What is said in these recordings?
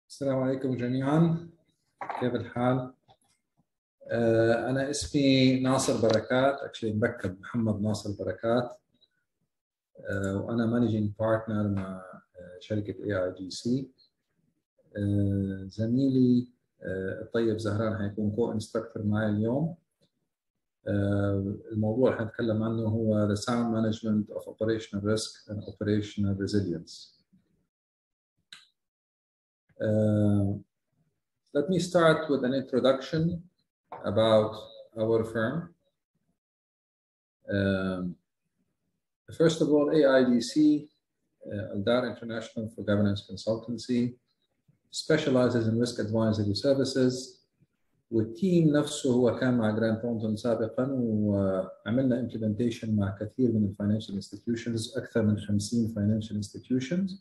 السلام عليكم جميعا، كيف الحال؟ أنا اسمي ناصر بركات، مركب محمد ناصر بركات، وأنا مانجينج بارتنر مع شركة AIGC. زميلي الطيب زهران هيكون كو انستراكتور معي اليوم. الموضوع اللي هنتكلم عنه هو the sound management of operational risk and operational resilience. Let me start with an introduction about our firm. First of all, AIDC, Aldar International for Governance Consultancy, specializes in risk advisory services. والتيم نفسه هو كان مع جراند ثورنتون سابقا، وعملنا implementation مع كثير من financial institutions، أكثر من 50 financial institutions.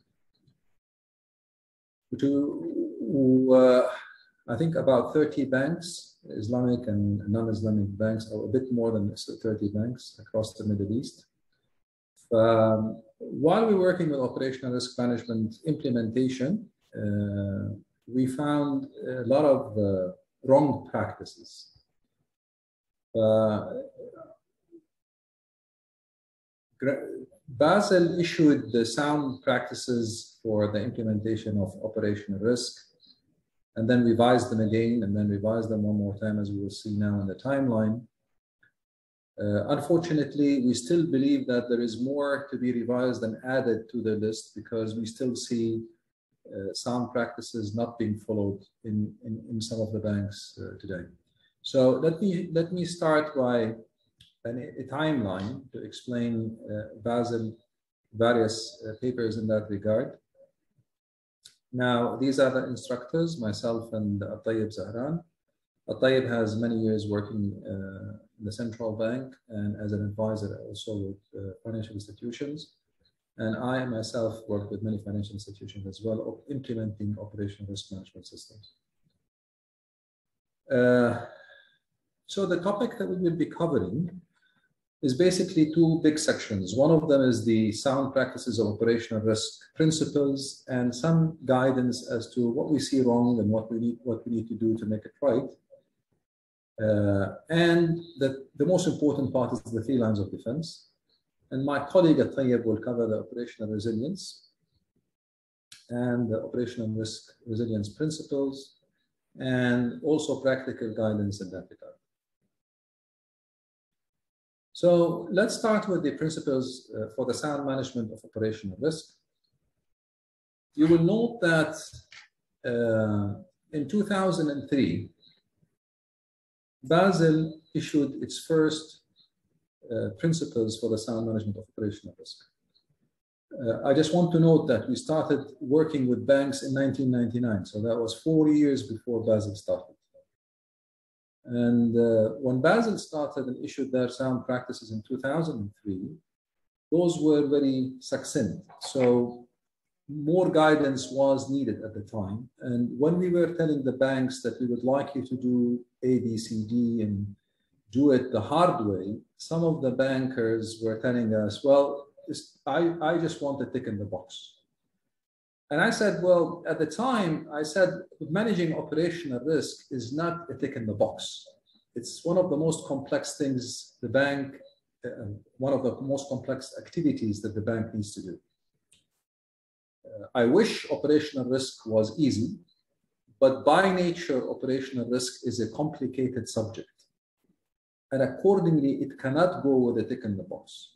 I think about 30 banks, Islamic and non-Islamic banks, or a bit more than 30 banks across the Middle East. While we're working with operational risk management implementation, we found a lot of wrong practices. Basel issued the sound practices for the implementation of operational risk, and then revised them again, and then revised them one more time, as we will see now in the timeline. Unfortunately, we still believe that there is more to be revised and added to the list, because we still see sound practices not being followed in some of the banks today. So let me start by a timeline to explain Basel various papers in that regard. Now, these are the instructors, myself and Al-Tayyib Zahran. Al-Tayyib has many years working in the central bank and as an advisor also with financial institutions. And I myself work with many financial institutions as well, of implementing operational risk management systems. So the topic that we will be covering is basically two big sections. One of them is the sound practices of operational risk principles and some guidance as to what we see wrong and what we need to do to make it right. And the most important part is the 3 lines of defense. And my colleague Al-Tayyib will cover the operational resilience and the operational risk resilience principles, and also practical guidance in that regard. So let's start with the principles for the sound management of operational risk. You will note that in 2003, Basel issued its first principles for the sound management of operational risk. I just want to note that we started working with banks in 1999, so that was 4 years before Basel started. And when Basel started and issued their sound practices in 2003, those were very succinct. So more guidance was needed at the time. And when we were telling the banks that we would like you to do A, B, C, D, and do it the hard way, some of the bankers were telling us, well, I just want a tick in the box. And I said, well, at the time, I said, managing operational risk is not a tick in the box. It's one of the most complex things the bank, one of the most complex activities that the bank needs to do. I wish operational risk was easy, but by nature, operational risk is a complicated subject. And accordingly, it cannot go with a tick in the box.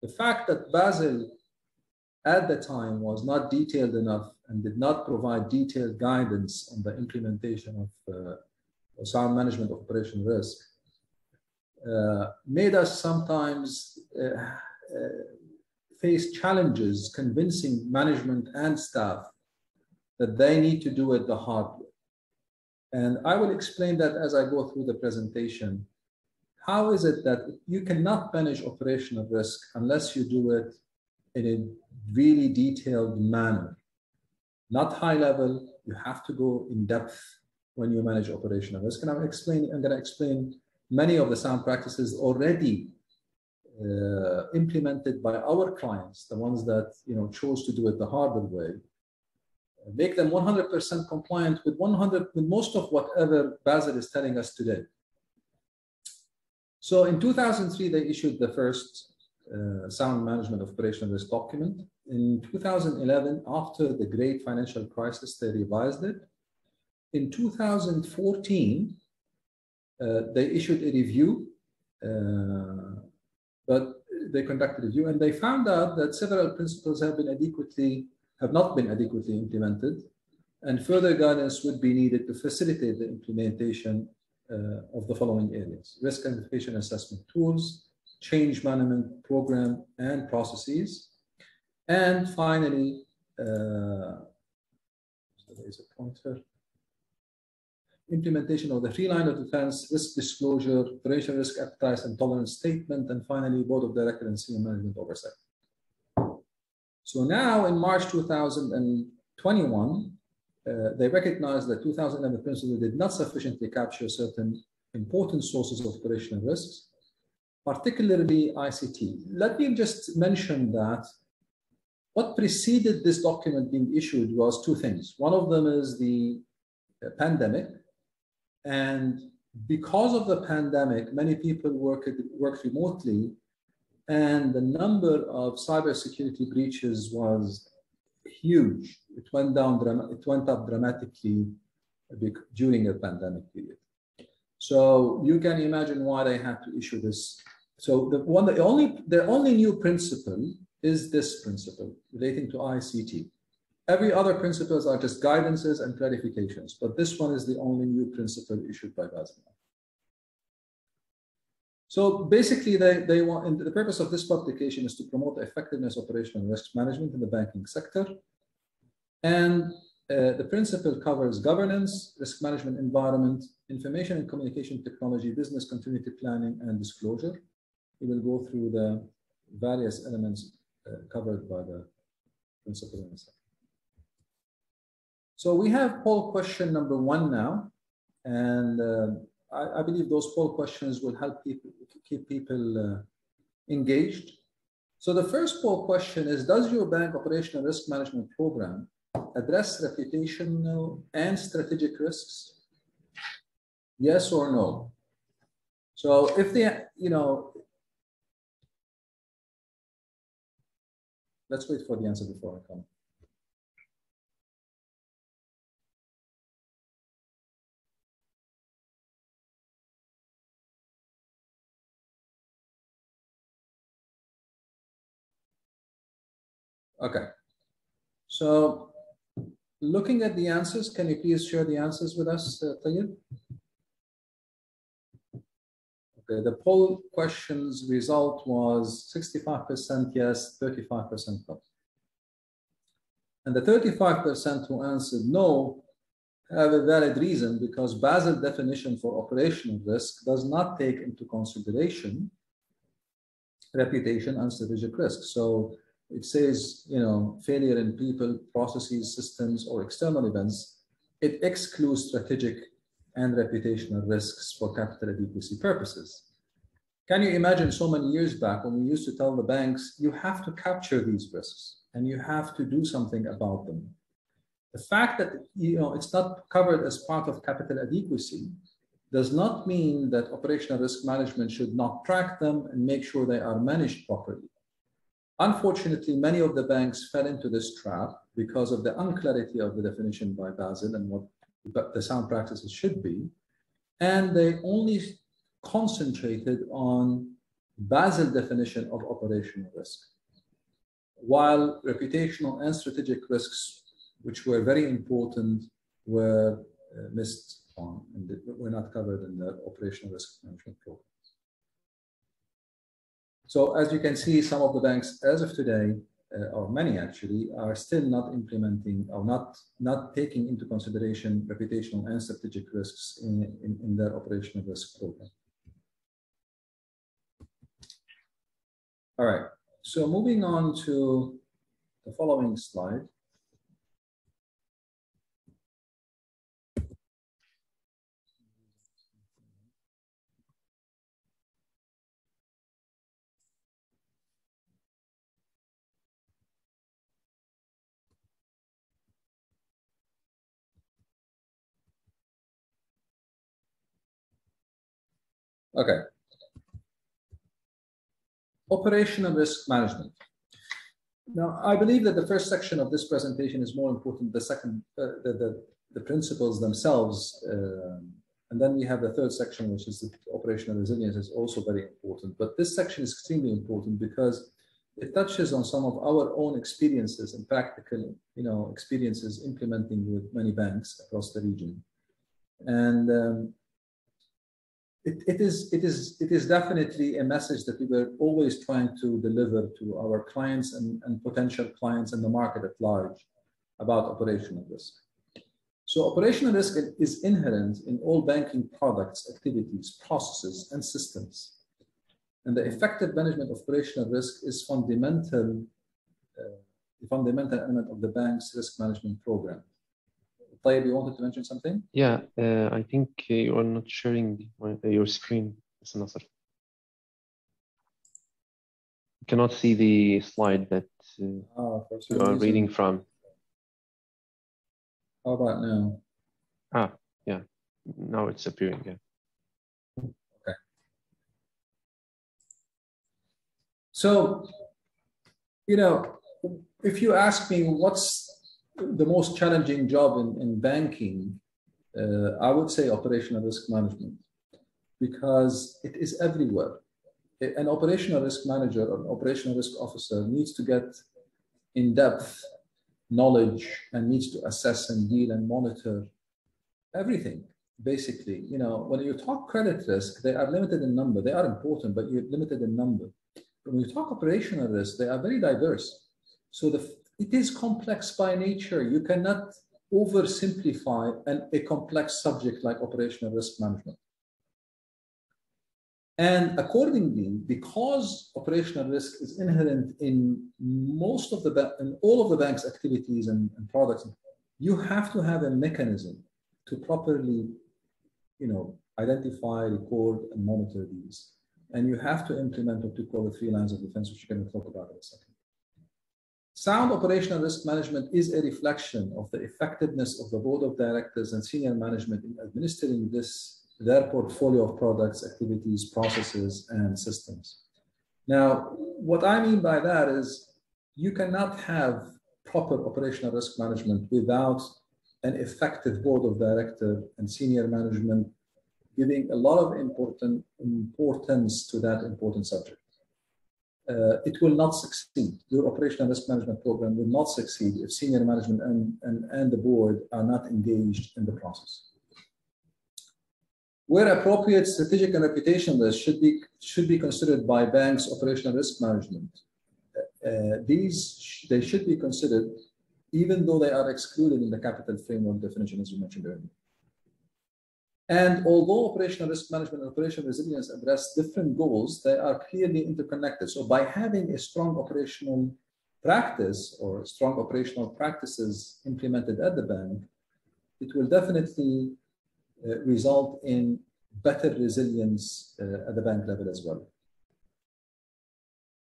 The fact that Basel at the time was not detailed enough and did not provide detailed guidance on the implementation of sound management of operational risk made us sometimes face challenges convincing management and staff that they need to do it the hard way. And I will explain that as I go through the presentation. How is it that you cannot manage operational risk unless you do it in a really detailed manner? Not high level, you have to go in depth when you manage operational risk. And I'm going to explain many of the sound practices already implemented by our clients, the ones that chose to do it the harder way, make them 100% compliant with most of whatever Basel is telling us today. So in 2003, they issued the first sound management of operational risk document. In 2011, after the great financial crisis, they revised it. In 2014, they issued a review, but they conducted a review and they found out that several principles have not been adequately implemented, and further guidance would be needed to facilitate the implementation of the following areas: risk identification assessment tools, change management program and processes, and finally, there's a pointer, implementation of the three line of defense, risk disclosure, operational risk appetite and tolerance statement, and finally, board of director and senior management oversight. So now in March 2021, they recognized that 2011 principles did not sufficiently capture certain important sources of operational risks, particularly ICT. Let me just mention that what preceded this document being issued was two things. One of them is the pandemic. And because of the pandemic, many people worked remotely, and the number of cybersecurity breaches was huge. It went up dramatically during a pandemic period. So you can imagine why they had to issue this. So the only new principle is this principle relating to ICT. Every other principles are just guidances and clarifications, but this one is the only new principle issued by Basel. So basically, they want, and the purpose of this publication is to promote the effectiveness of operational risk management in the banking sector. And the principle covers governance, risk management environment, information and communication technology, business continuity planning, and disclosure. We will go through the various elements covered by the principle in a second. So we have poll question number 1 now, and I believe those poll questions will help people keep people engaged. So the first poll question is, does your bank operational risk management program address reputational and strategic risks? Yes or no? So if they, let's wait for the answer before I come. Okay, so looking at the answers, can you please share the answers with us, Tayyib? Okay, the poll questions result was 65% yes, 35% no. And the 35% who answered no have a valid reason, because Basel definition for operational risk does not take into consideration reputation and strategic risk. So it says, failure in people, processes, systems, or external events. It excludes strategic and reputational risks for capital adequacy purposes. Can you imagine so many years back when we used to tell the banks, you have to capture these risks and you have to do something about them. The fact that it's not covered as part of capital adequacy does not mean that operational risk management should not track them and make sure they are managed properly. Unfortunately, many of the banks fell into this trap because of the unclarity of the definition by Basel and what the sound practices should be. And they only concentrated on Basel definition of operational risk, while reputational and strategic risks, which were very important, were missed on and were not covered in the operational risk management program. So as you can see, some of the banks as of today, or many actually, are still not implementing or not taking into consideration reputational and strategic risks in their operational risk program. All right, so moving on to the following slide. Okay. Operational risk management. Now, I believe that the first section of this presentation is more important. The second, the principles themselves, and then we have the third section, which is the operational resilience, is also very important. But this section is extremely important because it touches on some of our own experiences and practical, experiences implementing with many banks across the region, and it is definitely a message that we were always trying to deliver to our clients and potential clients and the market at large about operational risk. So operational risk is inherent in all banking products, activities, processes, and systems. And the effective management of operational risk is the fundamental element of the bank's risk management program. Tayyip, you wanted to mention something? Yeah, I think you are not sharing your screen, Mr. Nasser. You cannot see the slide that you are reading from. How about now? Yeah, now it's appearing, yeah. Okay. So, if you ask me what's the most challenging job in banking, I would say operational risk management, because it is everywhere. An operational risk manager or an operational risk officer needs to get in-depth knowledge and needs to assess and deal and monitor everything, basically. When you talk credit risk, they are limited in number. They are important, but you're limited in number. But when you talk operational risk, they are very diverse. So it is complex by nature. You cannot oversimplify a complex subject like operational risk management. And accordingly, because operational risk is inherent in all of the bank's activities and products, you have to have a mechanism to properly, identify, record, and monitor these. And you have to implement what we call the 3 lines of defense, which we're going to talk about in a second. Sound operational risk management is a reflection of the effectiveness of the board of directors and senior management in administering their portfolio of products, activities, processes, and systems. Now, what I mean by that is you cannot have proper operational risk management without an effective board of directors and senior management giving a lot of importance to that important subject. It will not succeed. Your operational risk management program will not succeed if senior management and the board are not engaged in the process. Where appropriate, strategic and reputational risk should be considered by banks' operational risk management. They should be considered even though they are excluded in the capital framework definition, as you mentioned earlier. And although operational risk management and operational resilience address different goals, they are clearly interconnected. So by having a strong operational practice or strong operational practices implemented at the bank, it will definitely result in better resilience at the bank level as well.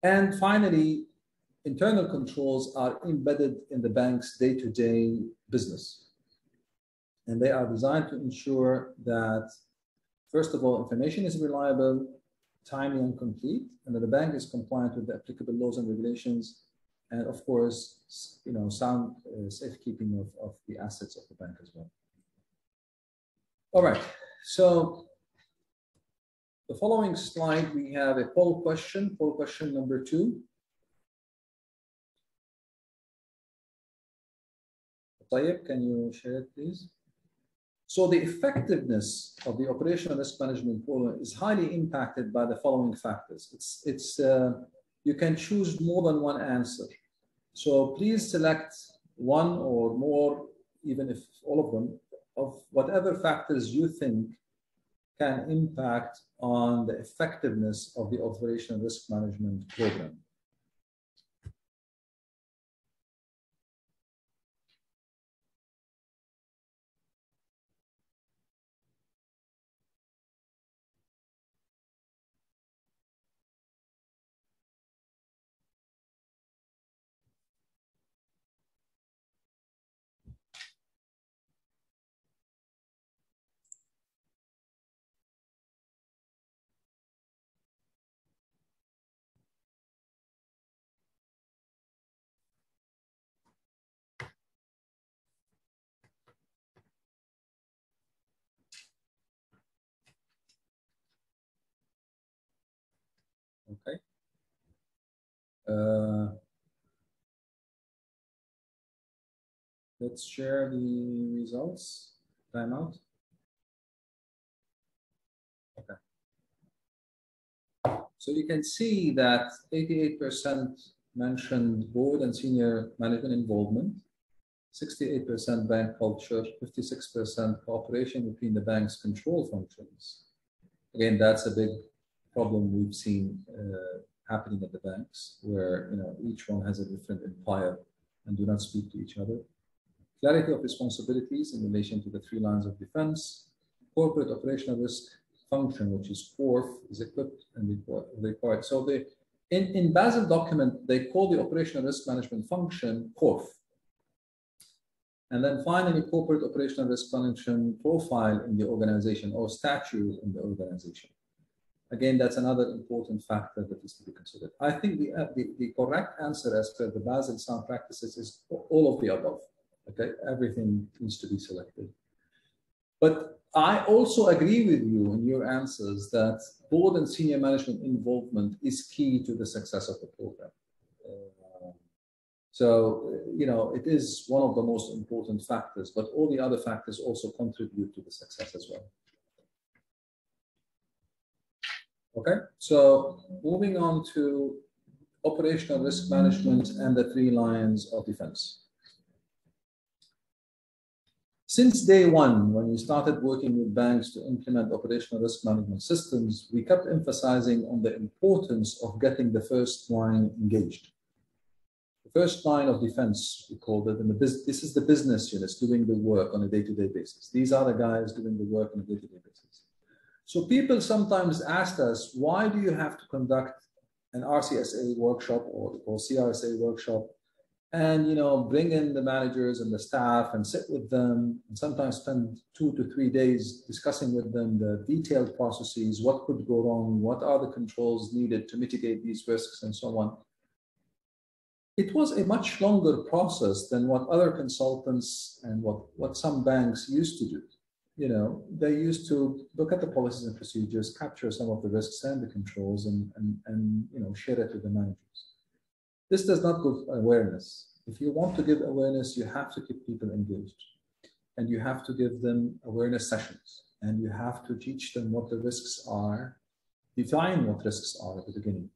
And finally, internal controls are embedded in the bank's day-to-day business. And they are designed to ensure that, first of all, information is reliable, timely, and complete, and that the bank is compliant with the applicable laws and regulations, and of course, sound safekeeping of the assets of the bank as well. All right, so the following slide, we have a poll question number 2. Tayyip, can you share it, please? So the effectiveness of the operational risk management program is highly impacted by the following factors. You can choose more than one answer. So please select one or more, even if all of them, of whatever factors you think can impact on the effectiveness of the operational risk management program. Let's share the results. Timeout. Okay. So you can see that 88% mentioned board and senior management involvement, 68% bank culture, 56% cooperation between the bank's control functions. Again, that's a big problem we've seen happening at the banks, where each one has a different empire and do not speak to each other. Clarity of responsibilities in relation to the 3 lines of defense. Corporate operational risk function, which is CORF, is equipped and required. So in Basel document, they call the operational risk management function CORF. And then finally, corporate operational risk function profile in the organization or statute in the organization. Again, that's another important factor that is to be considered. I think the correct answer as per the Basel sound practices is all of the above. Okay, everything needs to be selected. But I also agree with you in your answers that board and senior management involvement is key to the success of the program. So, it is one of the most important factors, but all the other factors also contribute to the success as well. Okay, so moving on to operational risk management and the 3 lines of defense. Since day one, when we started working with banks to implement operational risk management systems, we kept emphasizing on the importance of getting the first line engaged. The first line of defense, we called it, and this is the business units doing the work on a day-to-day basis. These are the guys doing the work on a day-to-day basis. So people sometimes asked us, why do you have to conduct an RCSA workshop or CRSA workshop and bring in the managers and the staff and sit with them and sometimes spend 2 to 3 days discussing with them the detailed processes, what could go wrong, what are the controls needed to mitigate these risks and so on. It was a much longer process than what other consultants and what some banks used to do. They used to look at the policies and procedures, capture some of the risks and the controls and share it with the managers. This does not give awareness. If you want to give awareness, you have to keep people engaged. And you have to give them awareness sessions. And you have to teach them what the risks are, define what risks are at the beginning.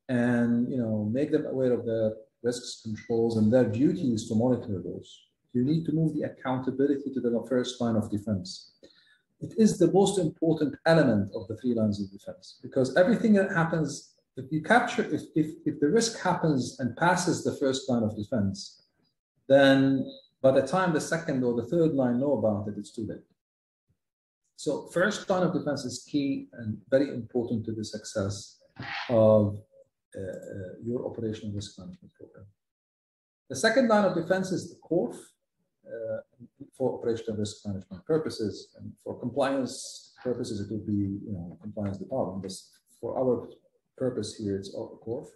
And make them aware of the risks, controls, and their duties to monitor those. You need to move the accountability to the first line of defense. It is the most important element of the 3 lines of defense, because everything that happens, if the risk happens and passes the first line of defense, then by the time the second or the third line know about it, it's too late. So first line of defense is key and very important to the success of your operational risk management program. The second line of defense is the CORF for operational risk management purposes, and for compliance purposes, it would be compliance department. But for our purpose here, it's CORF.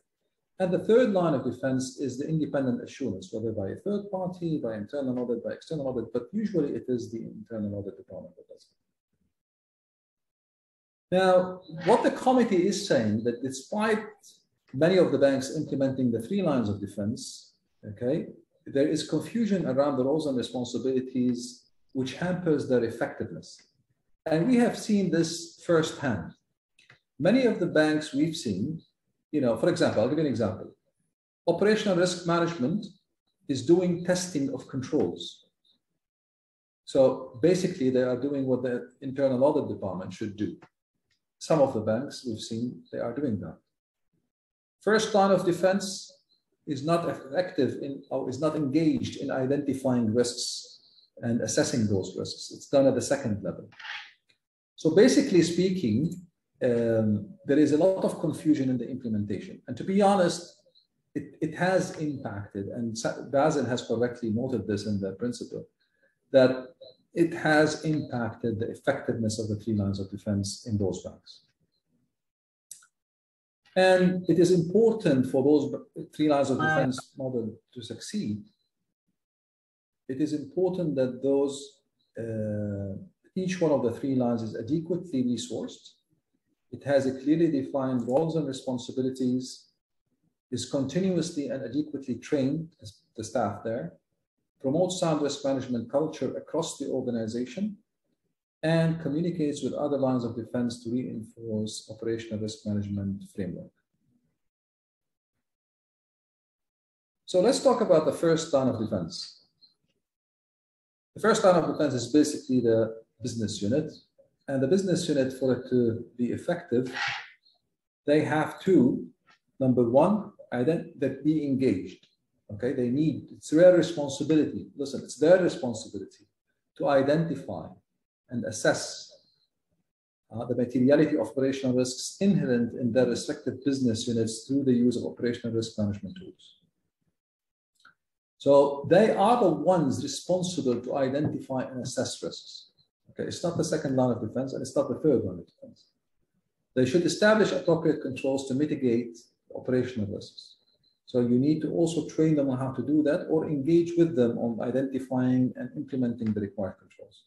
And the third line of defense is the independent assurance, whether by a third party, by internal audit, by external audit, but usually it is the internal audit department that does it. Now, what the committee is saying, that despite many of the banks implementing the 3 lines of defense, okay, there is confusion around the roles and responsibilities which hampers their effectiveness. And we have seen this firsthand. Many of the banks we've seen, for example, I'll give you an example. Operational risk management is doing testing of controls. So basically, they are doing what the internal audit department should do. Some of the banks we've seen, they are doing that. First line of defense is not effective or is not engaged in identifying risks and assessing those risks. It's done at the second level. So basically speaking, there is a lot of confusion in the implementation. And to be honest, it has impacted, and Basel has correctly noted this in the principle, that it has impacted the effectiveness of the 3 lines of defense in those banks. And it is important for those 3 lines of defense model to succeed. It is important that each one of the 3 lines is adequately resourced. It has a clearly defined roles and responsibilities. is continuously and adequately trained, as the staff there, promotes sound risk management culture across the organization, and communicates with other lines of defense to reinforce operational risk management framework. So let's talk about the first line of defense. The first line of defense is basically the business unit. And the business unit, for it to be effective, they have to, number one, be engaged. Okay, it's their responsibility. Listen, it's their responsibility to identify and assess the materiality of operational risks inherent in their respective business units through the use of operational risk management tools. So they are the ones responsible to identify and assess risks. Okay, it's not the second line of defense, and it's not the third line of defense. They should establish appropriate controls to mitigate operational risks. So you need to also train them on how to do that, or engage with them on identifying and implementing the required controls.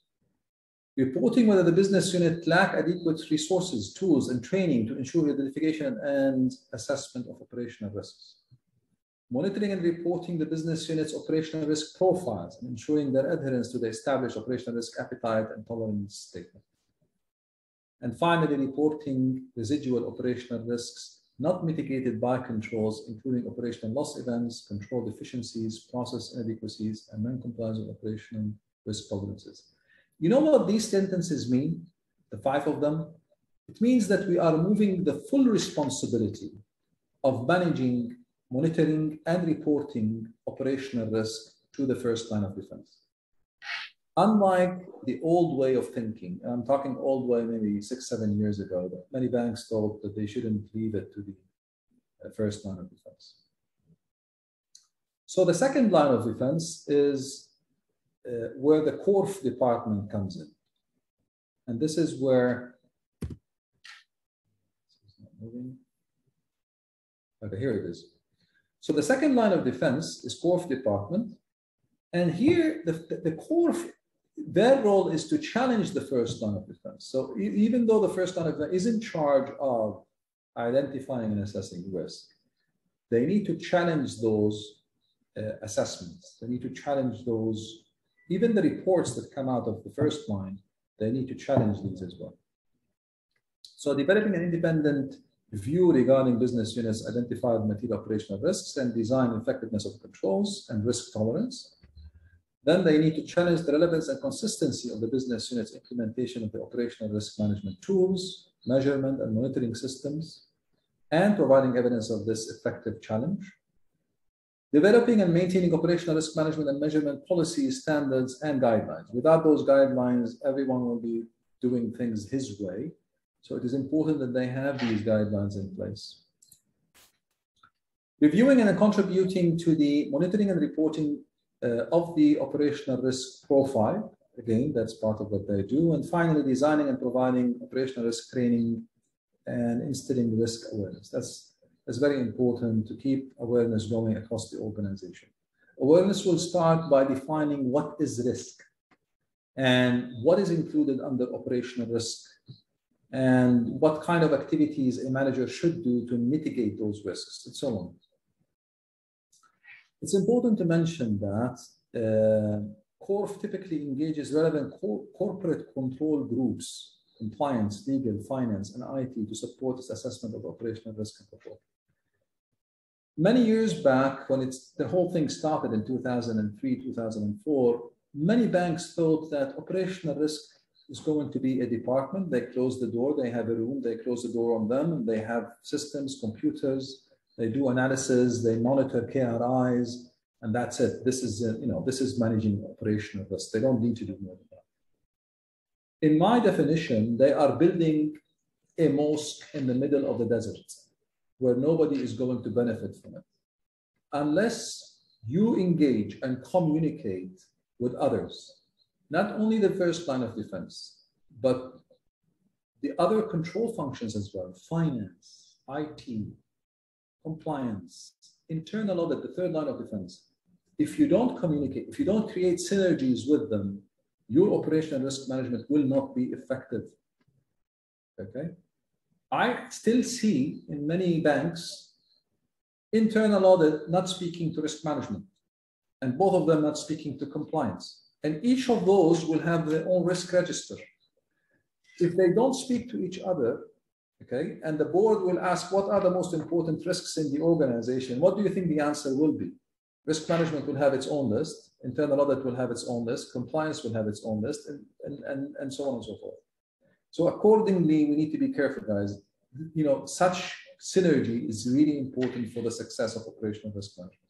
Reporting whether the business unit lack adequate resources, tools, and training to ensure identification and assessment of operational risks. Monitoring and reporting the business unit's operational risk profiles and ensuring their adherence to the established operational risk appetite and tolerance statement. And finally, reporting residual operational risks not mitigated by controls, including operational loss events, control deficiencies, process inadequacies, and non-compliance with operational risk tolerances. You know what these sentences mean, the 5 of them? It means that we are moving the full responsibility of managing, monitoring, and reporting operational risk to the first line of defense. Unlike the old way of thinking, and I'm talking old way maybe 6-7 years ago, that many banks thought that they shouldn't leave it to the first line of defense. So the second line of defense is where the core department comes in. And this is where, okay, here it is. So the second line of defense is core department. And here the core, their role is to challenge the first line of defense. So even though the first line of defense is in charge of identifying and assessing risk, they need to challenge those assessments. They need to challenge those, even the reports that come out of the first line, they need to challenge these as well. So developing an independent view regarding business units' identified material operational risks and design effectiveness of controls and risk tolerance. Then they need to challenge the relevance and consistency of the business unit's implementation of the operational risk management tools, measurement and monitoring systems, and providing evidence of this effective challenge. Developing and maintaining operational risk management and measurement policies, standards, and guidelines. Without those guidelines, everyone will be doing things his way. So it is important that they have these guidelines in place. Reviewing and contributing to the monitoring and reporting of the operational risk profile. Again, that's part of what they do. And finally, designing and providing operational risk training and instilling risk awareness. That's very important to keep awareness going across the organization. Awareness will start by defining what is risk and what is included under operational risk and what kind of activities a manager should do to mitigate those risks and so on. It's important to mention that CORF typically engages relevant corporate control groups, compliance, legal, finance, and IT to support its assessment of operational risk and control. Many years back, when the whole thing started in 2003, 2004, many banks thought that operational risk is going to be a department. They close the door, they have a room, they close the door on them, and they have systems, computers, they do analysis, they monitor KRIs, and that's it. This is, this is managing operational risk. They don't need to do more than that. In my definition, they are building a mosque in the middle of the desert where nobody is going to benefit from it. Unless you engage and communicate with others, not only the first line of defense, but the other control functions as well, finance, IT, compliance, internal audit, the third line of defense. If you don't communicate, if you don't create synergies with them, your operational risk management will not be effective, okay? I still see in many banks Internal audit not speaking to risk management, and both of them not speaking to compliance. And each of those will have their own risk register. If they don't speak to each other, okay, and the board will ask what are the most important risks in the organization, what do you think the answer will be? Risk management will have its own list, internal audit will have its own list, compliance will have its own list, and so on and so forth. So accordingly, we need to be careful, guys. You know, such synergy is really important for the success of operational risk management.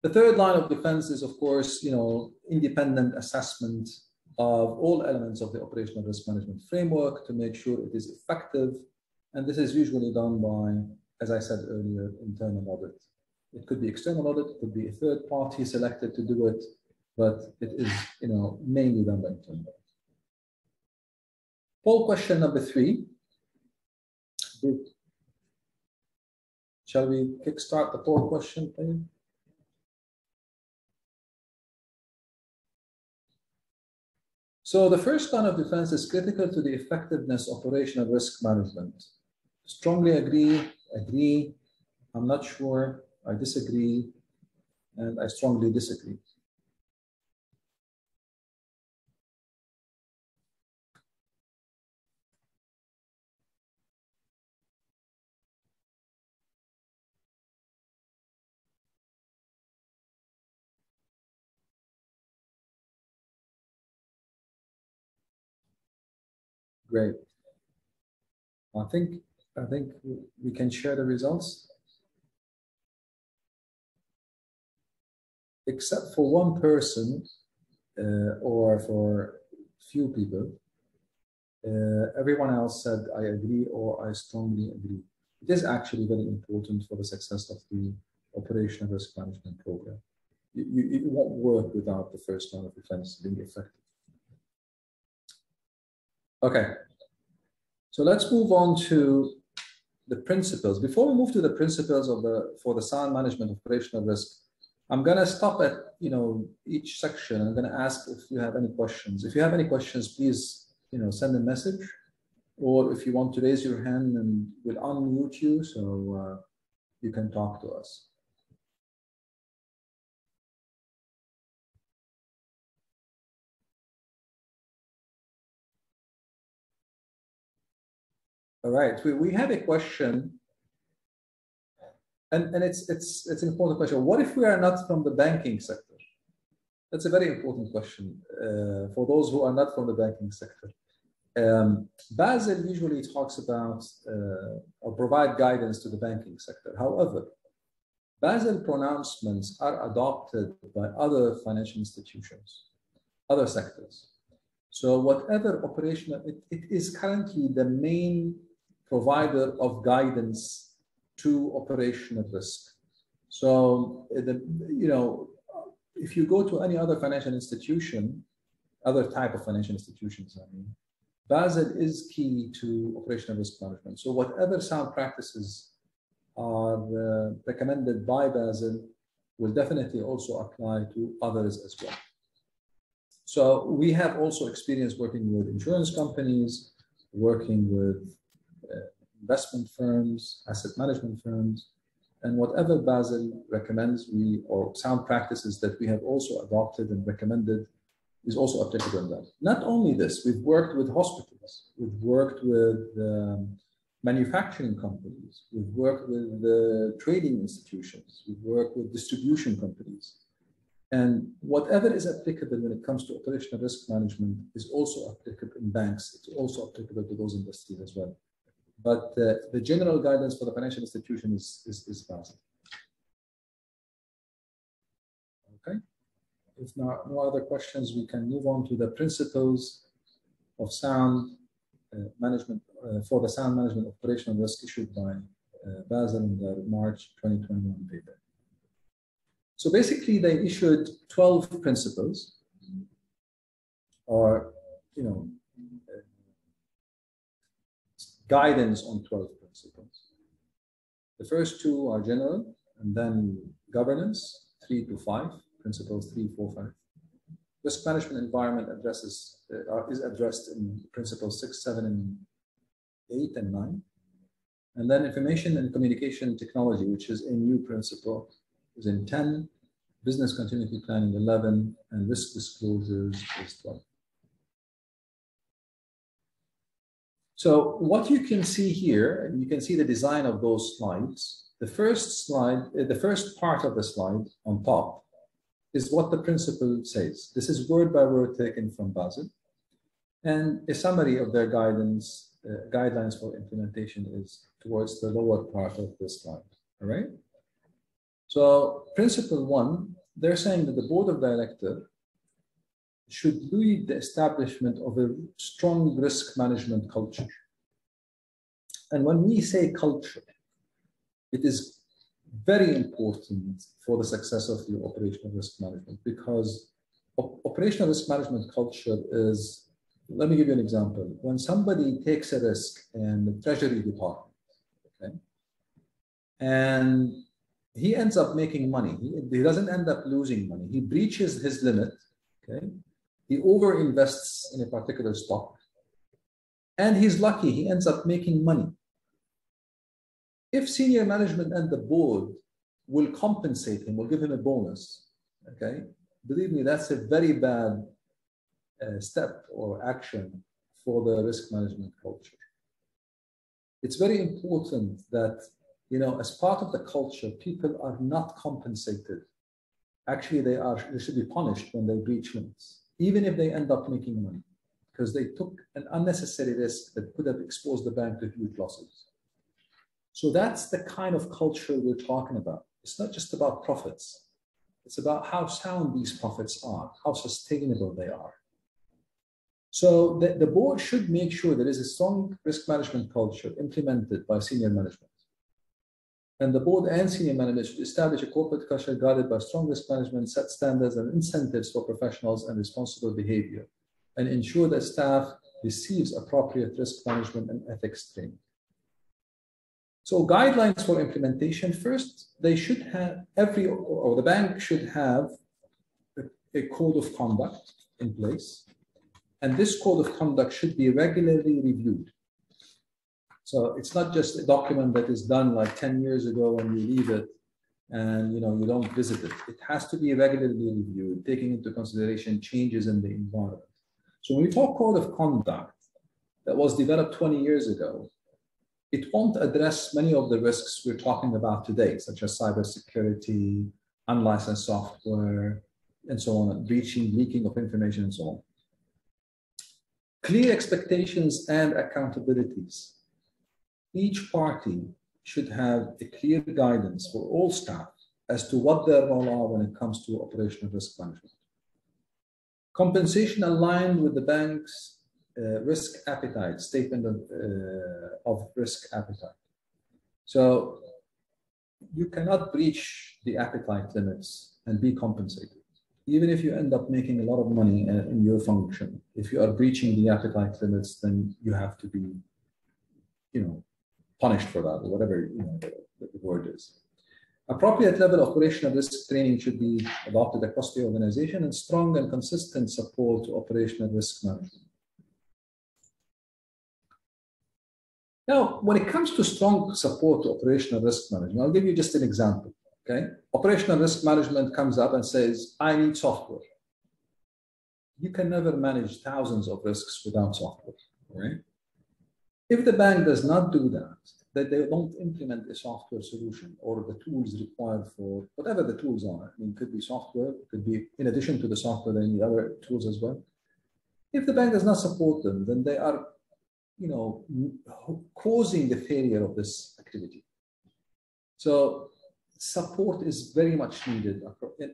The third line of defense is, of course, you know, independent assessment of all elements of the operational risk management framework to make sure it is effective. And this is usually done by, as I said earlier, internal audit. It could be external audit, it could be a third party selected to do it, but it is, you know, mainly done by internal audit. Poll question number 3. Shall we kickstart the poll question, please? So the first line of defense is critical to the effectiveness of operational risk management. Strongly agree, agree, I'm not sure, I disagree, and I strongly disagree. Great. I think we can share the results. Except for one person or for few people, everyone else said I agree or I strongly agree. It is actually very important for the success of the operational risk management program. It won't work without the first line of defense being effective. Okay, so let's move on to the principles. Before we move to the principles of for the sound management of operational risk, I'm going to stop at, you know, each section. I'm going to ask if you have any questions. If you have any questions, please, you know, send a message, or if you want to raise your hand, and we'll unmute you so you can talk to us. All right, we have a question, and it's an important question. What if we are not from the banking sector? That's a very important question for those who are not from the banking sector. Basel usually talks about or provide guidance to the banking sector. However, Basel pronouncements are adopted by other financial institutions, other sectors. So whatever operational, it is currently the main provider of guidance to operational risk. So, you know, if you go to any other financial institution, other type of financial institutions, I mean, Basel is key to operational risk management. So whatever sound practices are recommended by Basel will definitely also apply to others as well. So we have also experience working with insurance companies, working with investment firms, asset management firms, and whatever Basel recommends, or sound practices that we have also adopted and recommended is also applicable in that. Not only this, we've worked with hospitals, we've worked with manufacturing companies, we've worked with trading institutions, we've worked with distribution companies. And whatever is applicable when it comes to operational risk management is also applicable in banks. It's also applicable to those industries as well. But the general guidance for the financial institution is Basel. Okay. If no other questions, we can move on to the principles of sound management for the sound management of operational risk issued by Basel in the March 2021 paper. So basically, they issued 12 principles, or, you know, guidance on 12 principles. The first two are general, and then governance, 3 to 5, principles 3, 4, 5. Risk management environment is addressed in principles 6, 7, and 8, and 9. And then information and communication technology, which is a new principle, is in 10, business continuity planning 11, and risk disclosures is 12. So what you can see here, and you can see the design of those slides. The first slide, the first part of the slide on top is what the principle says. This is word by word taken from Basel. And a summary of their guidelines for implementation is towards the lower part of this slide, all right? So principle 1, they're saying that the board of directors should lead the establishment of a strong risk management culture. And when we say culture, it is very important for the success of the operational risk management, because operational risk management culture is, let me give you an example. When somebody takes a risk in the Treasury Department, okay, and he ends up making money, he doesn't end up losing money, he breaches his limit, okay, he overinvests in a particular stock, and he's lucky, he ends up making money. If senior management and the board will compensate him, will give him a bonus, okay, believe me, that's a very bad step or action for the risk management culture. It's very important that, you know, as part of the culture, people are not compensated. Actually, they should be punished when they breach limits, even if they end up making money, because they took an unnecessary risk that could have exposed the bank to huge losses. So that's the kind of culture we're talking about. It's not just about profits. It's about how sound these profits are, how sustainable they are. So the board should make sure there is a strong risk management culture implemented by senior management. And the board and senior management should establish a corporate culture guided by strong risk management, set standards and incentives for professionals and responsible behavior, and ensure that staff receives appropriate risk management and ethics training. So guidelines for implementation, first, they should have the bank should have a code of conduct in place. And this code of conduct should be regularly reviewed. So it's not just a document that is done like 10 years ago and you leave it and you don't visit it. It has to be regularly reviewed, taking into consideration changes in the environment. So when we talk code of conduct that was developed 20 years ago, it won't address many of the risks we're talking about today, such as cybersecurity, unlicensed software, and so on, breaching, leaking of information, and so on. Clear expectations and accountabilities. Each party should have a clear guidance for all staff as to what their role are when it comes to operational risk management. Compensation aligned with the bank's risk appetite, statement of risk appetite. So you cannot breach the appetite limits and be compensated. Even if you end up making a lot of money in your function, if you are breaching the appetite limits, then you have to be, punished for that, or whatever the word is. Appropriate level of operational risk training should be adopted across the organization, and strong and consistent support to operational risk management. Now, when it comes to strong support to operational risk management, I'll give you just an example. Okay, operational risk management comes up and says, I need software. You can never manage thousands of risks without software, right? If the bank does not do that they don't implement a software solution or the tools required for whatever the tools are. I mean, it could be software, it could be in addition to the software, there any other tools as well. If the bank does not support them, then they are, causing the failure of this activity. So support is very much needed.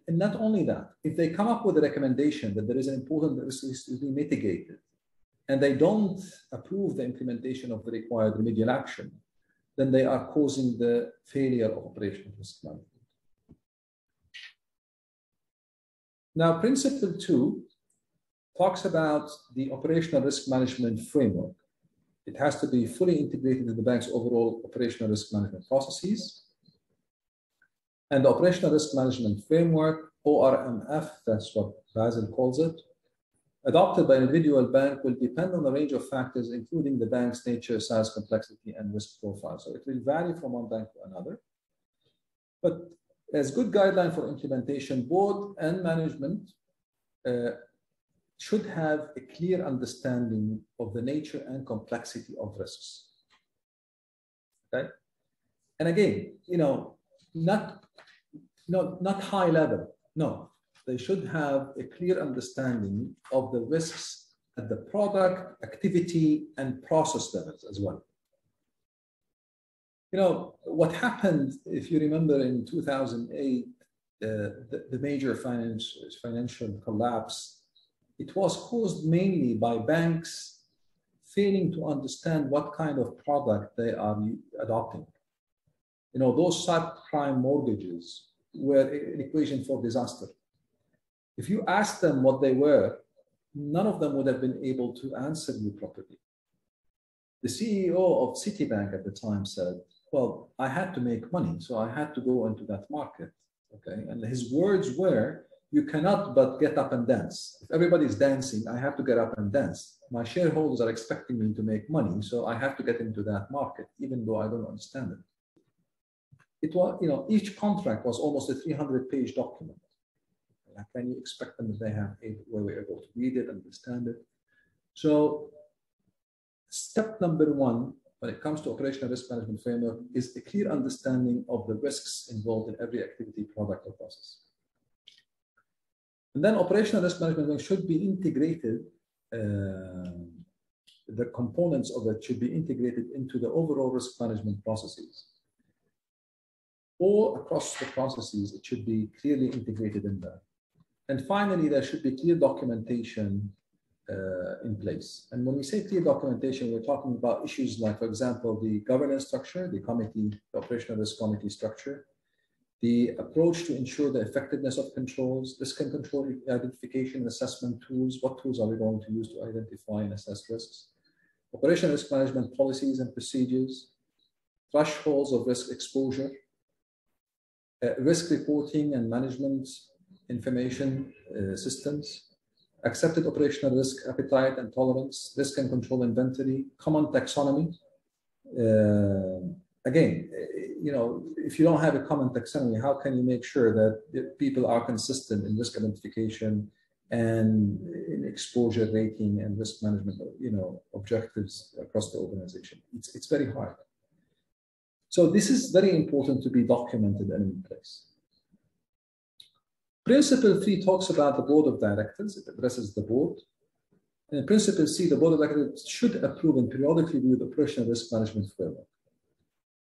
And not only that, if they come up with a recommendation that there is an important risk to be mitigated, and they don't approve the implementation of the required remedial action, then they are causing the failure of operational risk management. Now, principle 2 talks about the operational risk management framework. It has to be fully integrated in the bank's overall operational risk management processes. And the operational risk management framework, ORMF, that's what Basel calls it, adopted by an individual bank will depend on a range of factors, including the bank's nature, size, complexity, and risk profile. So it will vary from one bank to another. But as good guideline for implementation, board and management should have a clear understanding of the nature and complexity of risks. Okay? And again, not high level. No, they should have a clear understanding of the risks at the product, activity, and process levels as well. What happened, if you remember, in 2008, the major financial collapse, it was caused mainly by banks failing to understand what kind of product they are adopting. Those subprime mortgages were an equation for disaster. If you asked them what they were, none of them would have been able to answer you properly. The CEO of Citibank at the time said, well, I had to make money, so I had to go into that market. Okay, and his words were, you cannot but get up and dance. If everybody's dancing, I have to get up and dance. My shareholders are expecting me to make money, so I have to get into that market, even though I don't understand it. It was, each contract was almost a 300-page document. Can you expect them if they were able to read it, understand it? So step number one, when it comes to operational risk management framework, is a clear understanding of the risks involved in every activity, product, or process. And then operational risk management should be integrated, the components of it should be integrated into the overall risk management processes. Or across the processes, it should be clearly integrated in there. And finally, there should be clear documentation in place. And when we say clear documentation, we're talking about issues like, for example, the governance structure, the operational risk committee structure, the approach to ensure the effectiveness of controls, risk and control identification and assessment tools. What tools are we going to use to identify and assess risks? Operational risk management policies and procedures, thresholds of risk exposure, risk reporting and management information systems, accepted operational risk appetite and tolerance, risk and control inventory, common taxonomy. Again, if you don't have a common taxonomy, how can you make sure that people are consistent in risk identification and in exposure rating and risk management, objectives across the organization? It's very hard. So this is very important to be documented and in place. Principle 3 talks about the board of directors. It addresses the board. And in Principle C, the board of directors should approve and periodically review the operational risk management framework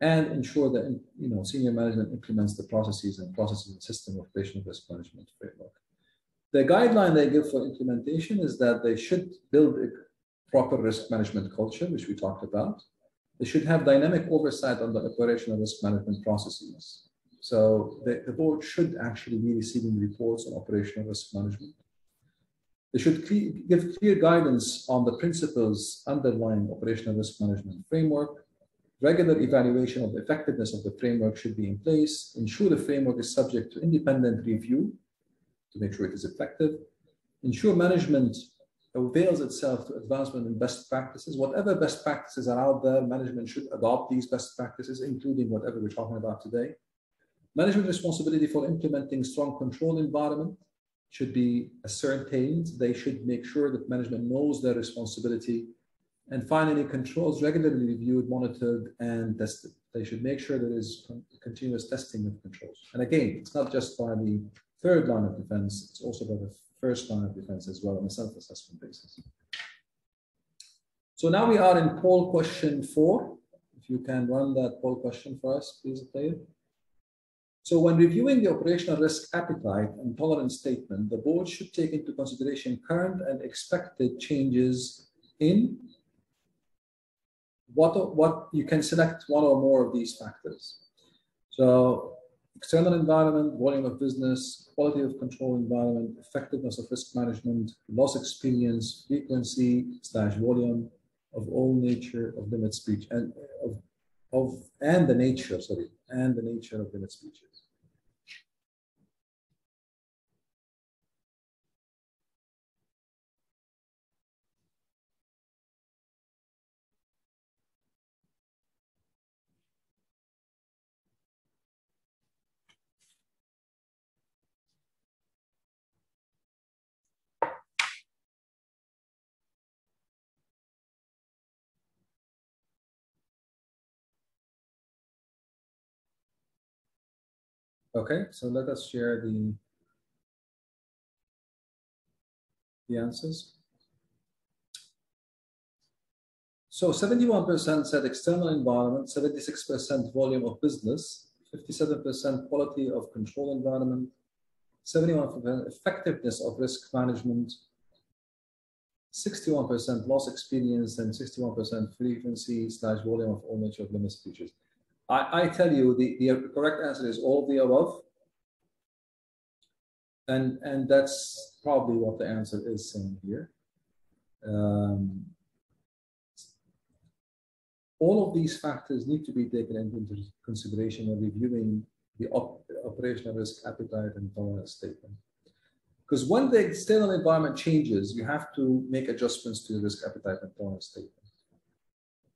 and ensure that senior management implements the processes and system of operational risk management framework. The guideline they give for implementation is that they should build a proper risk management culture, which we talked about. They should have dynamic oversight on the operational risk management processes. So the board should actually be receiving reports on operational risk management. They should give clear guidance on the principles underlying operational risk management framework. Regular evaluation of the effectiveness of the framework should be in place. Ensure the framework is subject to independent review to make sure it is effective. Ensure management avails itself to advancement in best practices. Whatever best practices are out there, management should adopt these best practices, including whatever we're talking about today. Management responsibility for implementing strong control environment should be ascertained. They should make sure that management knows their responsibility. And finally, controls regularly reviewed, monitored, and tested. They should make sure there is continuous testing of controls. And again, it's not just by the third line of defense, it's also by the first line of defense as well on a self-assessment basis. So now we are in poll question 4. If you can run that poll question for us, please, Tayyip. So when reviewing the operational risk appetite and tolerance statement, the board should take into consideration current and expected changes in what you can select one or more of these factors. So external environment, volume of business, quality of control environment, effectiveness of risk management, loss experience, frequency / volume of all nature of limit speech and the nature of limit speeches. Okay, so let us share the answers. So 71% said external environment, 76% volume of business, 57% quality of control environment, 71% effectiveness of risk management, 61% loss experience, and 61% frequency/volume of all nature of limits features. I tell you, the correct answer is all of the above. And that's probably what the answer is saying here. All of these factors need to be taken into consideration when reviewing the operational risk appetite and tolerance statement. Because when the external environment changes, you have to make adjustments to the risk appetite and tolerance statement.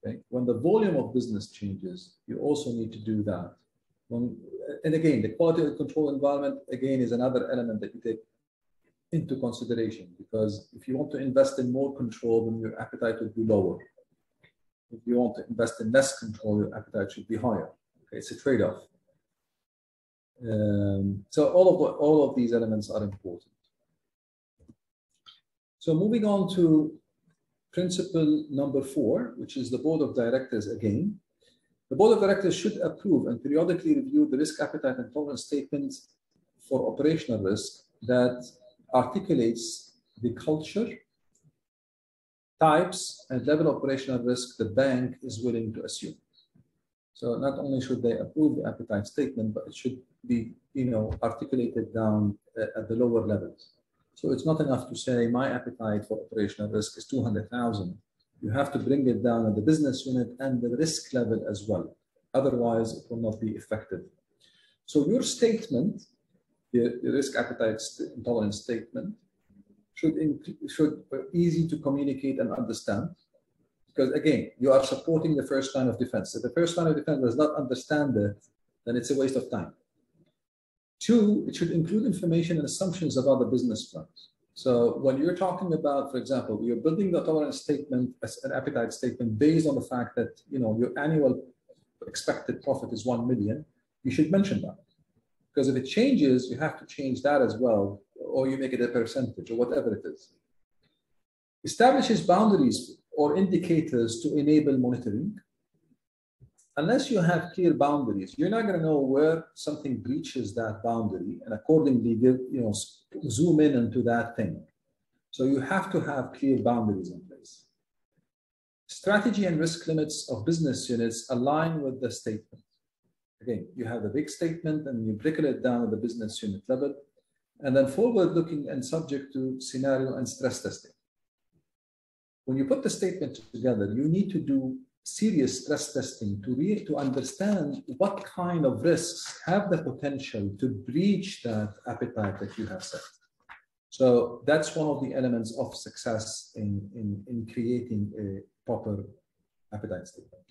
Okay? When the volume of business changes, you also need to do that. And again, the quality of control environment, again, is another element that you take into consideration, because if you want to invest in more control, then your appetite would be lower. If you want to invest in less control, your appetite should be higher. Okay, it's a trade-off. So all of these elements are important. So moving on to principle number 4, which is the board of directors again. The board of directors should approve and periodically review the risk appetite and tolerance statements for operational risk that articulates the culture, types, and level of operational risk the bank is willing to assume. So not only should they approve the appetite statement, but it should be, articulated down at the lower levels. So it's not enough to say my appetite for operational risk is 200,000. You have to bring it down at the business unit and the risk level as well. Otherwise, it will not be effective. So your statement, the risk appetite and tolerance statement, should be easy to communicate and understand. Because again, you are supporting the first line of defense. If the first line of defense does not understand it, then it's a waste of time. 2, it should include information and assumptions about the business plans. So when you're talking about, for example, you're building the tolerance statement as an appetite statement based on the fact that your annual expected profit is 1 million, you should mention that. Because if it changes, you have to change that as well, or you make it a percentage or whatever it is. Establishes boundaries or indicators to enable monitoring. Unless you have clear boundaries, you're not going to know where something breaches that boundary and accordingly zoom in into that thing. So you have to have clear boundaries in place. Strategy and risk limits of business units align with the statement. Again, you have the big statement and you trickle it down at the business unit level, and then forward-looking and subject to scenario and stress testing. When you put the statement together, you need to do serious stress testing to understand what kind of risks have the potential to breach that appetite that you have set. So that's one of the elements of success in creating a proper appetite statement.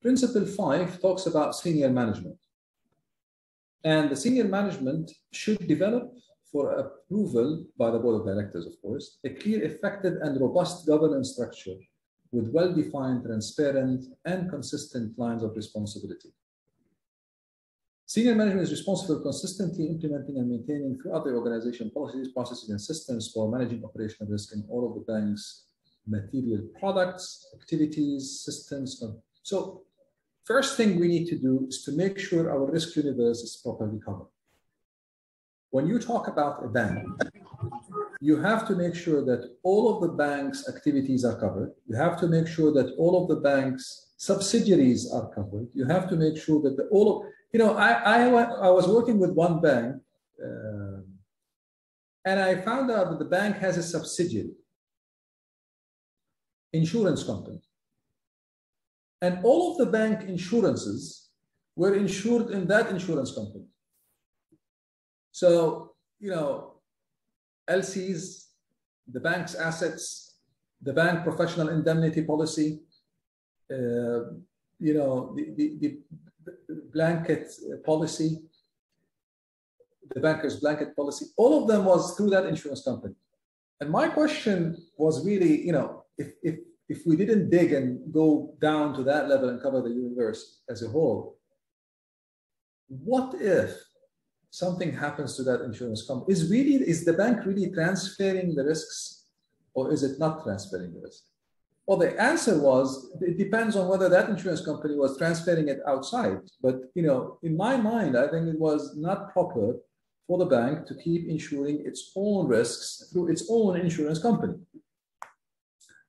Principle 5 talks about senior management. And the senior management should develop, for approval by the board of directors, of course, a clear, effective, and robust governance structure with well-defined, transparent, and consistent lines of responsibility. Senior management is responsible for consistently implementing and maintaining throughout the organization policies, processes, and systems for managing operational risk in all of the bank's material products, activities, systems. So first thing we need to do is to make sure our risk universe is properly covered. When you talk about a bank, you have to make sure that all of the bank's activities are covered. You have to make sure that all of the bank's subsidiaries are covered. You have to make sure that I was working with one bank, and I found out that the bank has a subsidiary, insurance company. And all of the bank insurances were insured in that insurance company. So, LCs, the bank's assets, the bank professional indemnity policy, the blanket policy, the banker's blanket policy, all of them was through that insurance company. And my question was really, if we didn't dig and go down to that level and cover the universe as a whole, what if something happens to that insurance company? Is the bank really transferring the risks, or is it not transferring the risk? Well, the answer was, it depends on whether that insurance company was transferring it outside. But, in my mind, I think it was not proper for the bank to keep insuring its own risks through its own insurance company.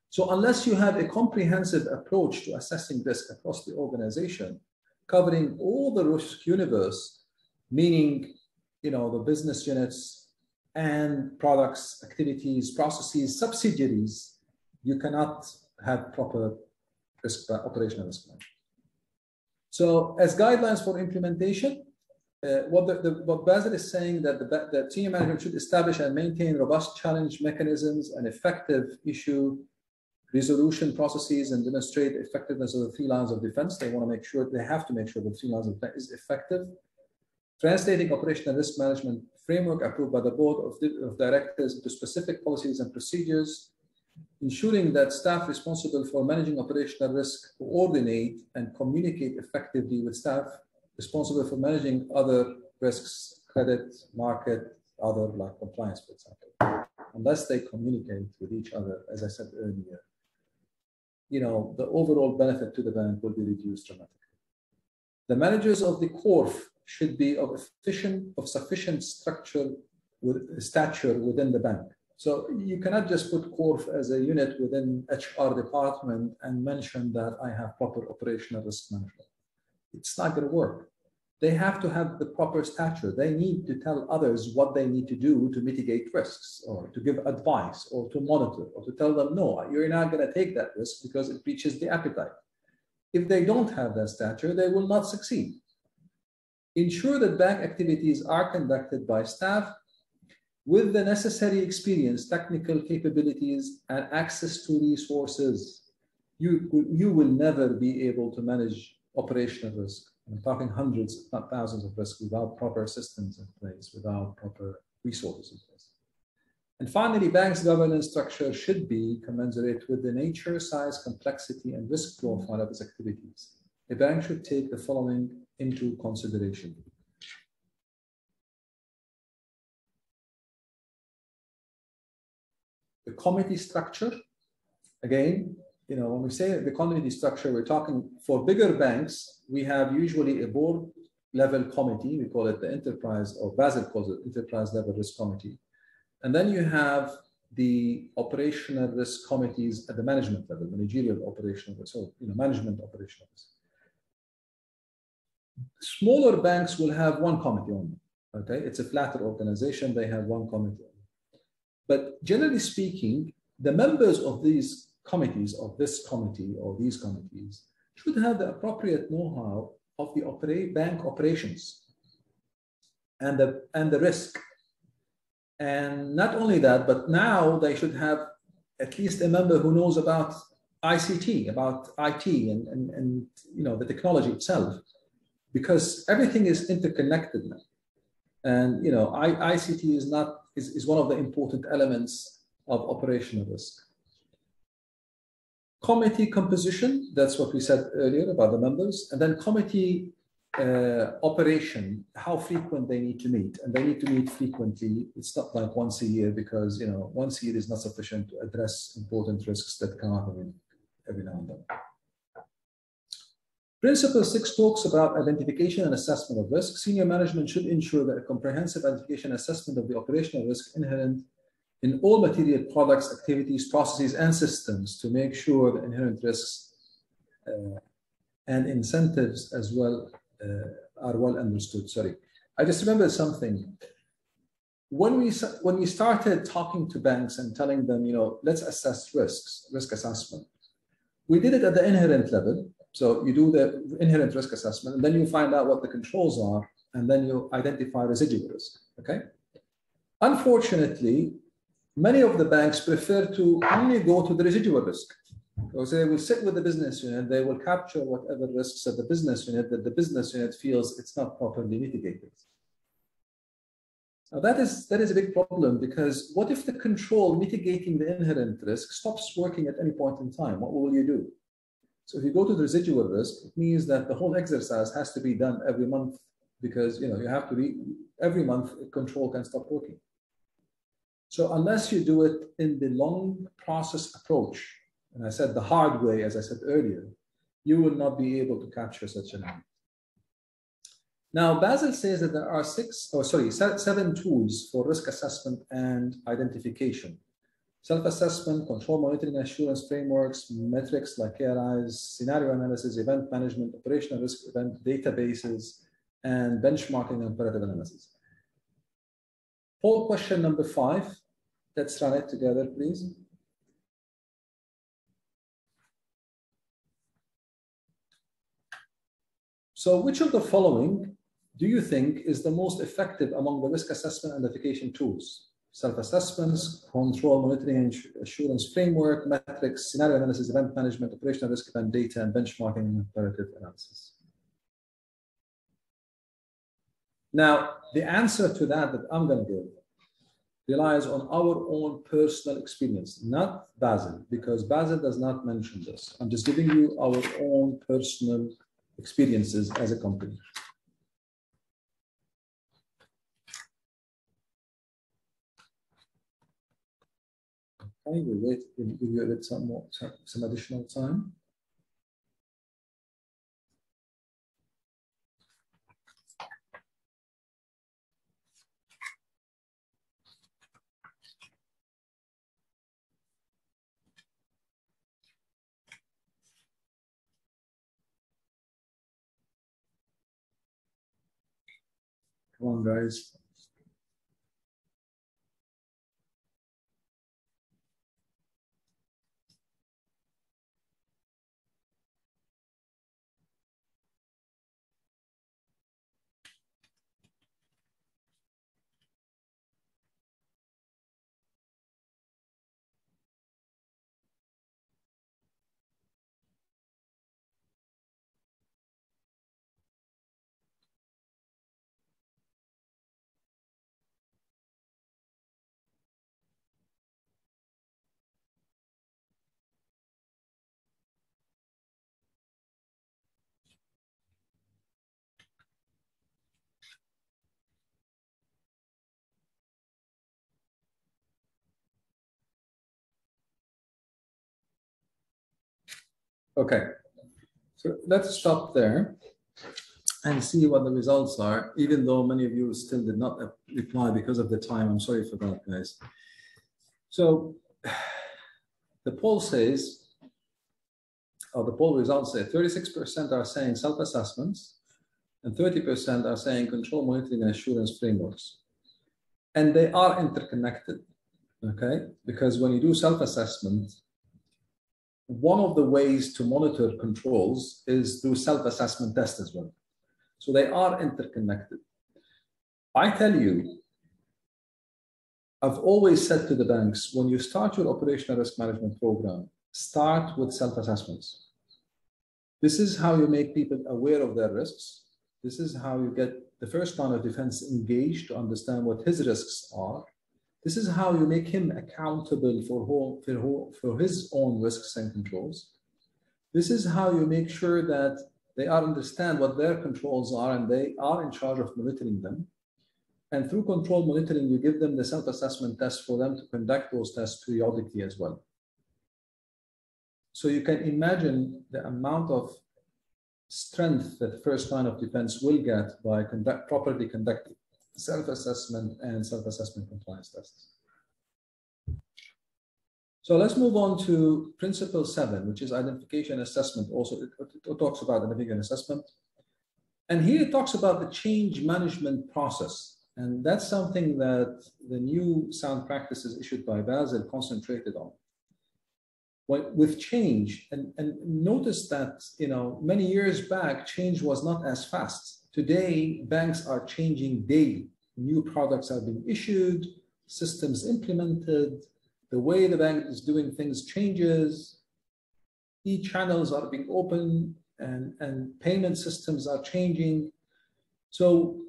So unless you have a comprehensive approach to assessing risk across the organization, covering all the risk universe, meaning, the business units and products, activities, processes, subsidiaries, you cannot have proper operational risk management. So as guidelines for implementation, what Basil is saying that the senior management should establish and maintain robust challenge mechanisms and effective issue resolution processes and demonstrate the effectiveness of the 3 lines of defense. They have to make sure the 3 lines of defense is effective. Translating operational risk management framework approved by the board of directors into specific policies and procedures. Ensuring that staff responsible for managing operational risk coordinate and communicate effectively with staff responsible for managing other risks, credit, market, other like compliance, for example. Unless they communicate with each other, as I said earlier, the overall benefit to the bank will be reduced dramatically. The managers of the CORF should be of sufficient stature within the bank. So you cannot just put CORF as a unit within HR department and mention that I have proper operational risk management. It's not going to work. They have to have the proper stature. They need to tell others what they need to do to mitigate risks, or to give advice, or to monitor, or to tell them, no, you're not going to take that risk because it breaches the appetite. If they don't have that stature, they will not succeed. Ensure that bank activities are conducted by staff with the necessary experience, technical capabilities, and access to resources. You will never be able to manage operational risk. I'm talking hundreds, if not thousands of risks without proper systems in place, without proper resources in place. And finally, banks' governance structure should be commensurate with the nature, size, complexity, and risk profile of its activities. A bank should take the following into consideration. The committee structure, again, when we say the committee structure, we're talking for bigger banks, we have usually a board level committee. We call it the enterprise, or Basil calls it enterprise level risk committee. And then you have the operational risk committees at the management level, managerial operational risk, so management operational risk. Smaller banks will have one committee only. Okay, it's a flatter organization, they have one committee. But generally speaking, the members of these committees, of this committee or these committees, should have the appropriate know-how of the bank operations and the risk. And not only that, but now they should have at least a member who knows about ICT, about IT and the technology itself, because everything is interconnected now. And ICT is one of the important elements of operational risk. Committee composition, that's what we said earlier about the members, and then committee operation, how frequent they need to meet, and they need to meet frequently. It's not like once a year, because once a year is not sufficient to address important risks that come up every now and then. Principle 6 talks about identification and assessment of risk. Senior management should ensure that a comprehensive identification and assessment of the operational risk inherent in all material products, activities, processes, and systems to make sure the inherent risks and incentives as well are well understood. Sorry, I just remembered something. When we started talking to banks and telling them, let's assess risks, risk assessment, we did it at the inherent level. So you do the inherent risk assessment, and then you find out what the controls are, and then you identify residual risk, okay? Unfortunately, many of the banks prefer to only go to the residual risk. So they will sit with the business unit, they will capture whatever risks at the business unit that the business unit feels it's not properly mitigated. Now that is a big problem, because what if the control mitigating the inherent risk stops working at any point in time? What will you do? So if you go to the residual risk, it means that the whole exercise has to be done every month because you have to every month a control can stop working. So unless you do it in the long process approach, and I said the hard way, as I said earlier, you will not be able to capture such an amount. Now, Basel says that there are 7 tools for risk assessment and identification. Self-assessment, control monitoring assurance frameworks, metrics like KRIs, scenario analysis, event management, operational risk event databases, and benchmarking and comparative analysis. Poll question number 5. Let's run it together, please. So which of the following do you think is the most effective among the risk assessment and identification tools? Self-assessments, control monitoring and assurance framework, metrics, scenario analysis, event management, operational risk event data, and benchmarking and comparative analysis. Now, the answer to that I'm going to give relies on our own personal experience, not Basel, because Basel does not mention this. I'm just giving you our own personal experiences as a company. Okay, we'll wait. We'll give you a bit some additional time. Come on, guys. Okay, so let's stop there and see what the results are, even though many of you still did not reply because of the time. I'm sorry for that, guys. So the poll says, or the poll results say 36% are saying self-assessments and 30% are saying control monitoring and assurance frameworks. And they are interconnected, okay? Because when you do self-assessment, one of the ways to monitor controls is through self-assessment tests as well. So they are interconnected. I tell you, I've always said to the banks, when you start your operational risk management program, start with self-assessments. This is how you make people aware of their risks. This is how you get the first line of defense engaged to understand what his risks are. This is how you make him accountable for his own risks and controls. This is how you make sure that they understand what their controls are and they are in charge of monitoring them. And through control monitoring, you give them the self-assessment tests for them to conduct those tests periodically as well. So you can imagine the amount of strength that the first line of defense will get by properly conducting self-assessment and self-assessment compliance tests. So let's move on to principle 7, which is identification assessment. Also, it talks about identification assessment. And here it talks about the change management process. And that's something that the new sound practices issued by Basel concentrated on. With change, and notice that many years back, change was not as fast. Today, banks are changing daily. New products are being issued, systems implemented, the way the bank is doing things changes, e-channels are being opened, and payment systems are changing. So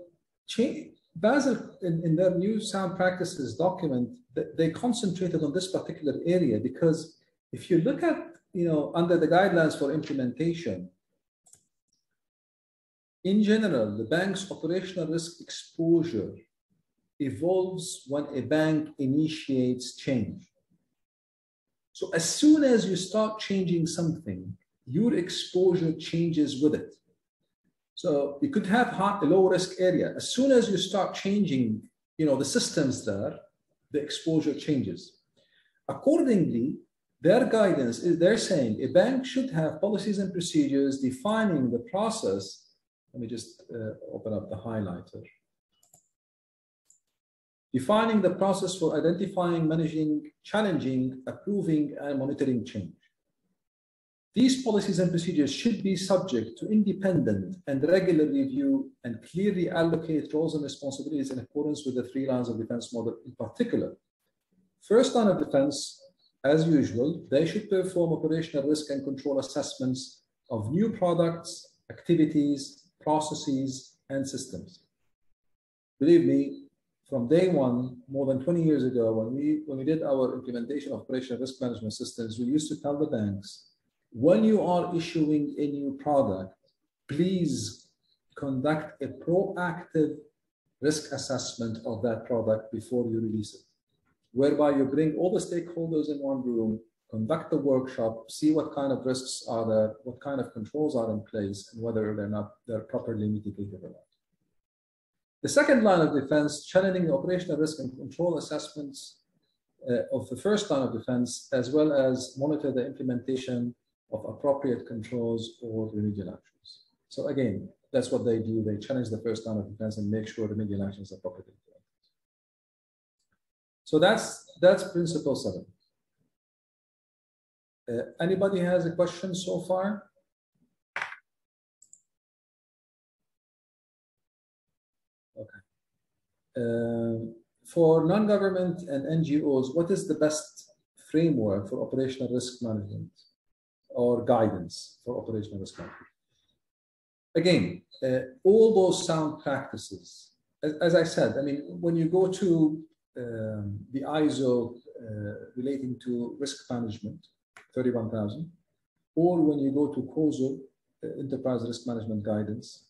Basel, in their new sound practices document, they concentrated on this particular area because if you look at, under the guidelines for implementation, in general, the bank's operational risk exposure evolves when a bank initiates change. So as soon as you start changing something, your exposure changes with it. So you could have a low risk area. As soon as you start changing, the systems there, the exposure changes. Accordingly, their guidance is they're saying a bank should have policies and procedures defining the process. Let me just open up the highlighter. Defining the process for identifying, managing, challenging, approving, and monitoring change. These policies and procedures should be subject to independent and regular review and clearly allocate roles and responsibilities in accordance with the 3 lines of defense model in particular. First line of defense, as usual, they should perform operational risk and control assessments of new products, activities, processes, and systems. Believe me, from day one, more than 20 years ago, when we did our implementation of operational risk management systems, we used to tell the banks, when you are issuing a new product, please conduct a proactive risk assessment of that product before you release it, whereby you bring all the stakeholders in one room, conduct the workshop, see what kind of risks are there, what kind of controls are in place, and whether they're properly mitigated or not. The second line of defense, channeling the operational risk and control assessments of the first line of defense, as well as monitor the implementation of appropriate controls or remedial actions. So again, that's what they do. They challenge the first line of defense and make sure remedial actions are properly implemented. So that's principle 7. Anybody has a question so far? Okay. For non-government and NGOs, what is the best framework for operational risk management or guidance for operational risk management? Again, all those sound practices, as I said, I mean, when you go to the ISO relating to risk management, 31,000, or when you go to COSO, Enterprise Risk Management Guidance,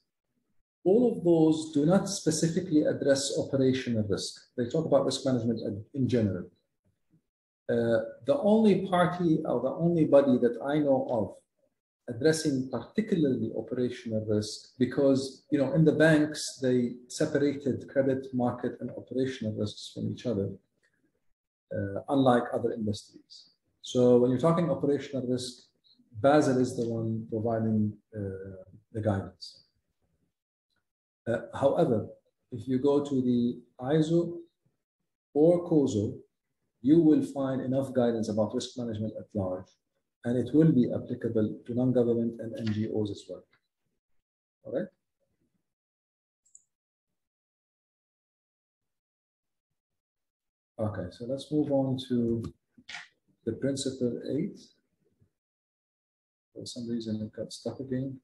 all of those do not specifically address operational risk. They talk about risk management in general. The only party or the only body that I know of addressing particularly operational risk, because in the banks they separated credit, market, and operational risks from each other, unlike other industries. So when you're talking operational risk, Basel is the one providing the guidance. However, if you go to the ISO or COSO, you will find enough guidance about risk management at large, and it will be applicable to non-government and NGOs as well. All right? Okay, so let's move on to the principle 8. For some reason, it got stuck again.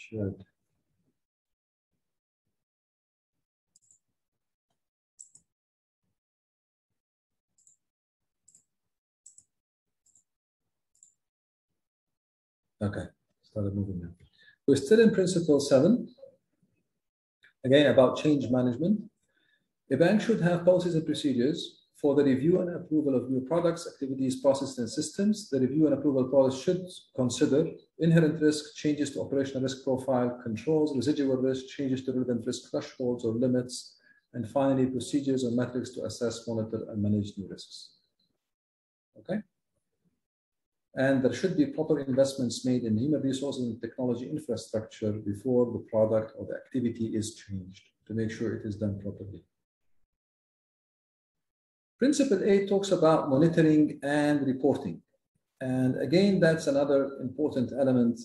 Should. Okay, started moving now. We're still in principle 7. Again, about change management. A bank should have policies and procedures for the review and approval of new products, activities, processes, and systems. The review and approval process should consider inherent risk, changes to operational risk profile, controls, residual risk, changes to relevant risk thresholds or limits, and finally, procedures or metrics to assess, monitor, and manage new risks. Okay? And there should be proper investments made in human resources and technology infrastructure before the product or the activity is changed to make sure it is done properly. Principle 8 talks about monitoring and reporting. And again, that's another important element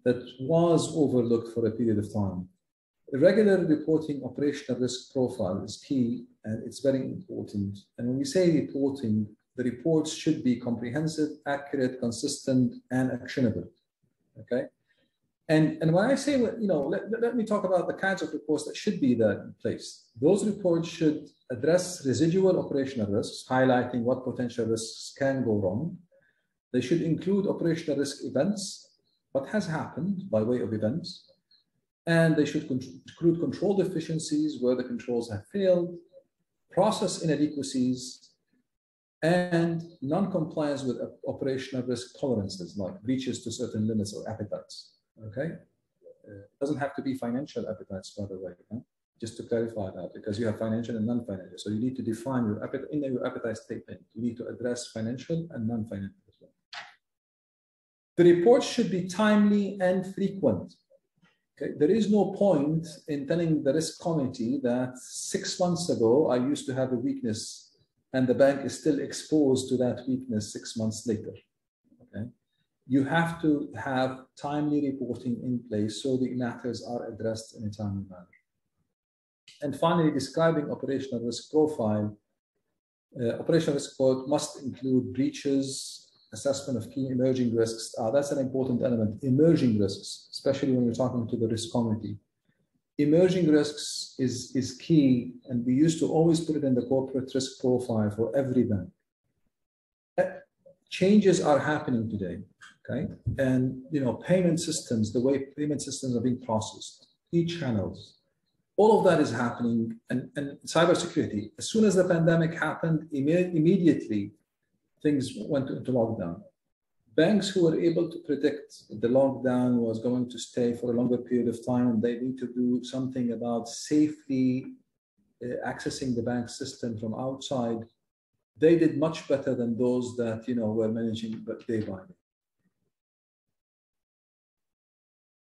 that was overlooked for a period of time. Regular reporting operational risk profile is key, and it's very important. And when we say reporting, the reports should be comprehensive, accurate, consistent, and actionable. Okay. And when I say, let me talk about the kinds of reports that should be there in place. Those reports should address residual operational risks, highlighting what potential risks can go wrong. They should include operational risk events, what has happened by way of events, and they should include control deficiencies where the controls have failed, process inadequacies, and non-compliance with operational risk tolerances, like breaches to certain limits or appetites. Okay, it doesn't have to be financial appetites, by the way. Huh? Just to clarify that, because you have financial and non-financial, so you need to define your appetite in your appetite statement. You need to address financial and non-financial as well. The reports should be timely and frequent. Okay, there is no point in telling the risk committee that 6 months ago I used to have a weakness and the bank is still exposed to that weakness 6 months later. Okay, you have to have timely reporting in place so the matters are addressed in a timely manner. And finally, describing operational risk profile. Operational risk report must include breaches, assessment of key emerging risks. That's an important element. Emerging risks, especially when you're talking to the risk committee. Emerging risks is key, and we used to always put it in the corporate risk profile for every bank. Changes are happening today, okay? And payment systems, the way payment systems are being processed, e-channels, all of that is happening, and cybersecurity. As soon as the pandemic happened, immediately things went into lockdown. Banks who were able to predict the lockdown was going to stay for a longer period of time, and they need to do something about safely accessing the bank system from outside. They did much better than those that were managing day by day.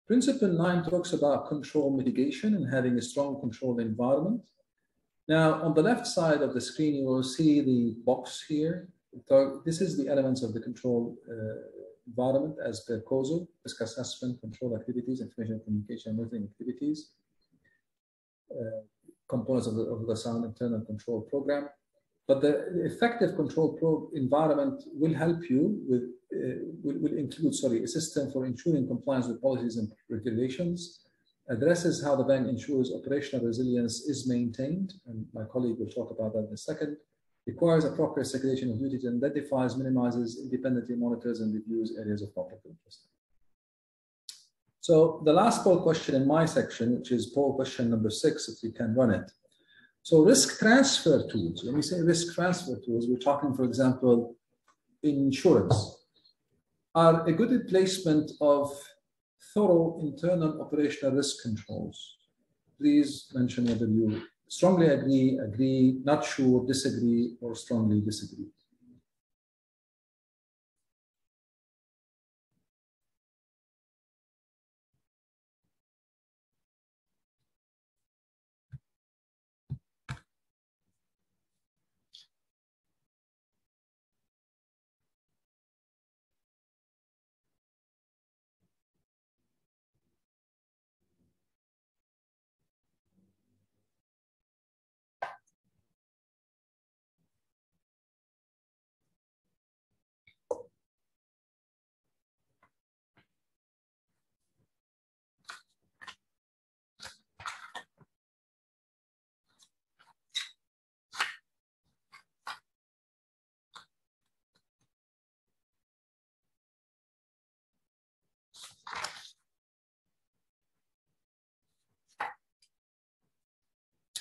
Principle 9 talks about control mitigation and having a strong control environment. Now, on the left side of the screen, you will see the box here. This is the elements of the control environment as per COSO: risk assessment, control activities, information communication, monitoring activities, components of the sound internal control program. But the effective control environment will help you with, will include, a system for ensuring compliance with policies and regulations, addresses how the bank ensures operational resilience is maintained, and my colleague will talk about that in a second, requires appropriate segregation of duties, and identifies, minimizes, independently monitors and reviews areas of conflict of interest. So the last poll question in my section, which is poll question number 6, if we can run it. So risk transfer tools, when we say risk transfer tools, we're talking, for example, insurance, are a good replacement of thorough internal operational risk controls. Please mention whether you strongly agree, not sure, disagree, or strongly disagree.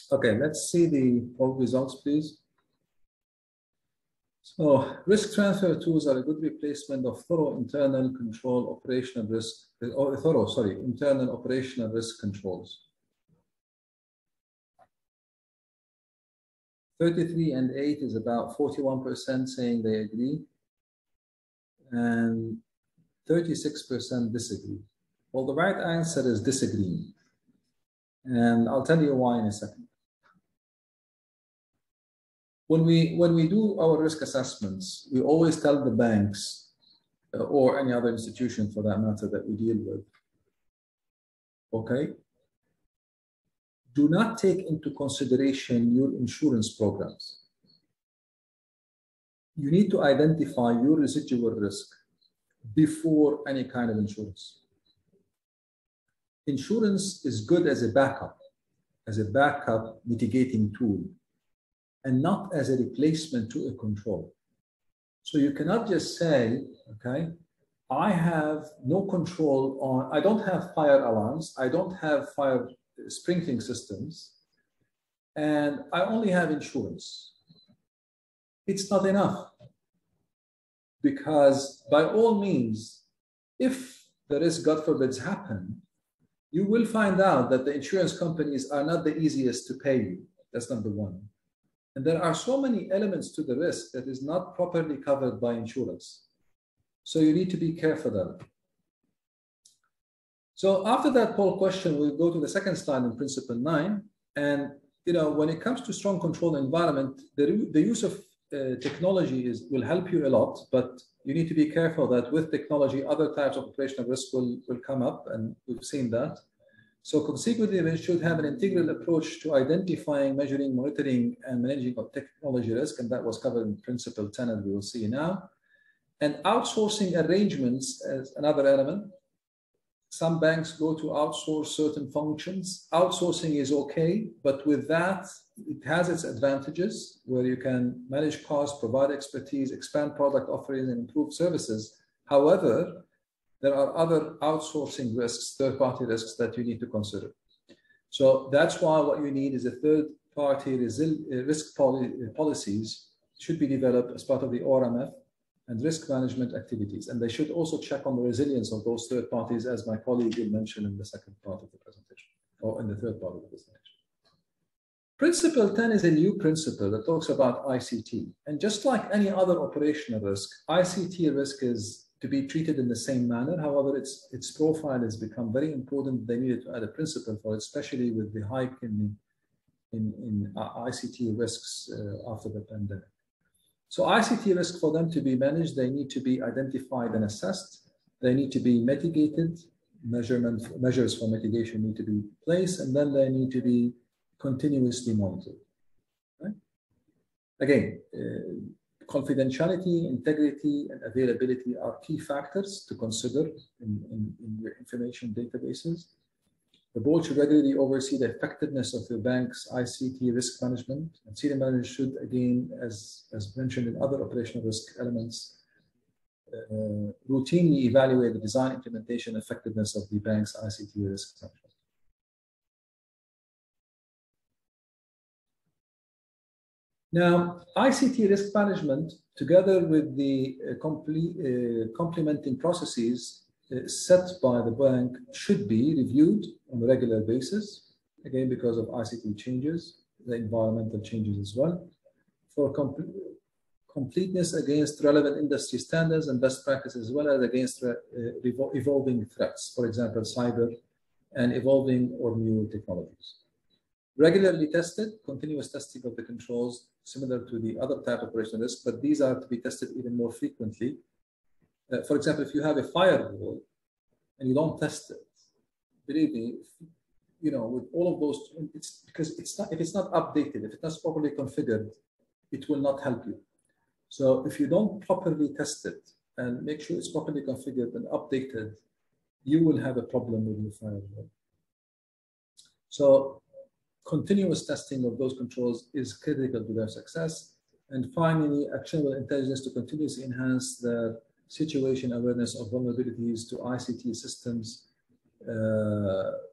Okay, let's see the poll results, please. So risk transfer tools are a good replacement of thorough internal control operational risk, internal operational risk controls. 33 and 8 is about 41% saying they agree, and 36% disagree. Well, the right answer is disagreeing, and I'll tell you why in a second. When we do our risk assessments, we always tell the banks or any other institution for that matter that we deal with, okay, do not take into consideration your insurance programs. You need to identify your residual risk before any kind of insurance. Insurance is good as a backup mitigating tool. and not as a replacement to a control. So you cannot just say, okay, I have no control on, I don't have fire alarms, I don't have fire sprinkling systems, and I only have insurance. It's not enough. Because by all means, if the risk, God forbid, happen, you will find out that the insurance companies are not the easiest to pay you. That's number one. And there are so many elements to the risk that is not properly covered by insurance. So you need to be careful there. So after that poll question, we'll go to the second slide in Principle 9. And when it comes to strong control environment, the use of technology will help you a lot, but you need to be careful that with technology, other types of operational risk will come up, and we've seen that. So consequently, we should have an integral approach to identifying, measuring, monitoring, and managing of technology risk, and that was covered in Principle 10, as we will see now. And outsourcing arrangements as another element. Some banks go to outsource certain functions. Outsourcing is okay, but with that, it has its advantages where you can manage costs, provide expertise, expand product offerings, and improve services. However, there are other outsourcing risks, third-party risks that you need to consider. So that's why what you need is a third-party risk policies should be developed as part of the ORMF and risk management activities. And they should also check on the resilience of those third parties, as my colleague will mention in the second part of the presentation, or in the third part of the presentation. Principle 10 is a new principle that talks about ICT. And just like any other operational risk, ICT risk is to be treated in the same manner. However, its profile has become very important. They needed to add a principle for it, especially with the hike in ICT risks after the pandemic. So ICT risk, for them to be managed, they need to be identified and assessed. They need to be mitigated. Measures for mitigation need to be placed, and then they need to be continuously monitored. Right? Again, confidentiality, integrity, and availability are key factors to consider in your information databases. The board should regularly oversee the effectiveness of the bank's ICT risk management, and senior managers should, again, as mentioned in other operational risk elements, routinely evaluate the design, implementation, and effectiveness of the bank's ICT risk management. Now, ICT risk management, together with the complementing processes set by the bank, should be reviewed on a regular basis, again, because of ICT changes, the environmental changes as well, for completeness against relevant industry standards and best practices, as well as against evolving threats, for example, cyber and evolving or new technologies. Regularly tested, continuous testing of the controls, similar to the other type of operational risk, but these are to be tested even more frequently. For example, if you have a firewall and you don't test it, believe me, with all of those, it's because if it's not updated, if it's not properly configured, it will not help you. So if you don't properly test it and make sure it's properly configured and updated, you will have a problem with your firewall. So continuous testing of those controls is critical to their success. And finally, actionable intelligence to continuously enhance the situation awareness of vulnerabilities to ICT systems,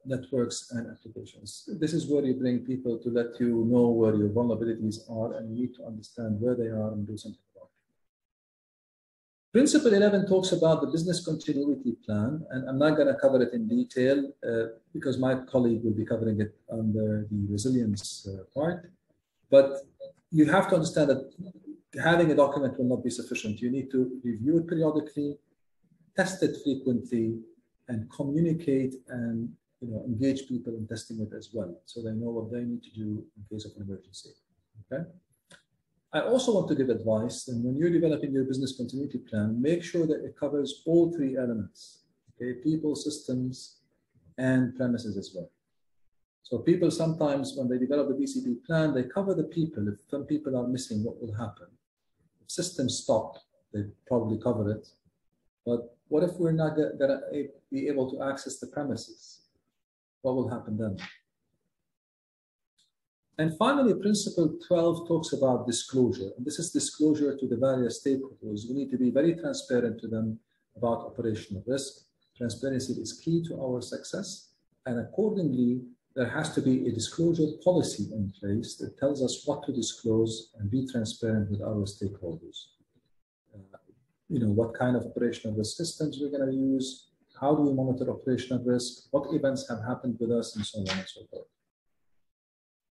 networks, and applications. This is where you bring people to let you know where your vulnerabilities are, and you need to understand where they are and do something about it. Principle 11 talks about the business continuity plan, and I'm not going to cover it in detail because my colleague will be covering it under the resilience part. But you have to understand that having a document will not be sufficient. You need to review it periodically, test it frequently, and communicate and engage people in testing it as well, so they know what they need to do in case of an emergency. Okay. I also want to give advice, and when you're developing your business continuity plan, make sure that it covers all three elements: okay, people, systems, and premises as well. So people sometimes, when they develop the BCP plan, they cover the people. If some people are missing, what will happen? If systems stop, they probably cover it. But what if we're not going to be able to access the premises? What will happen then? And finally, principle 12 talks about disclosure. And this is disclosure to the various stakeholders. We need to be very transparent to them about operational risk. Transparency is key to our success. And accordingly, there has to be a disclosure policy in place that tells us what to disclose and be transparent with our stakeholders. What kind of operational risk systems we're going to use, how do we monitor operational risk, what events have happened with us, and so on and so forth.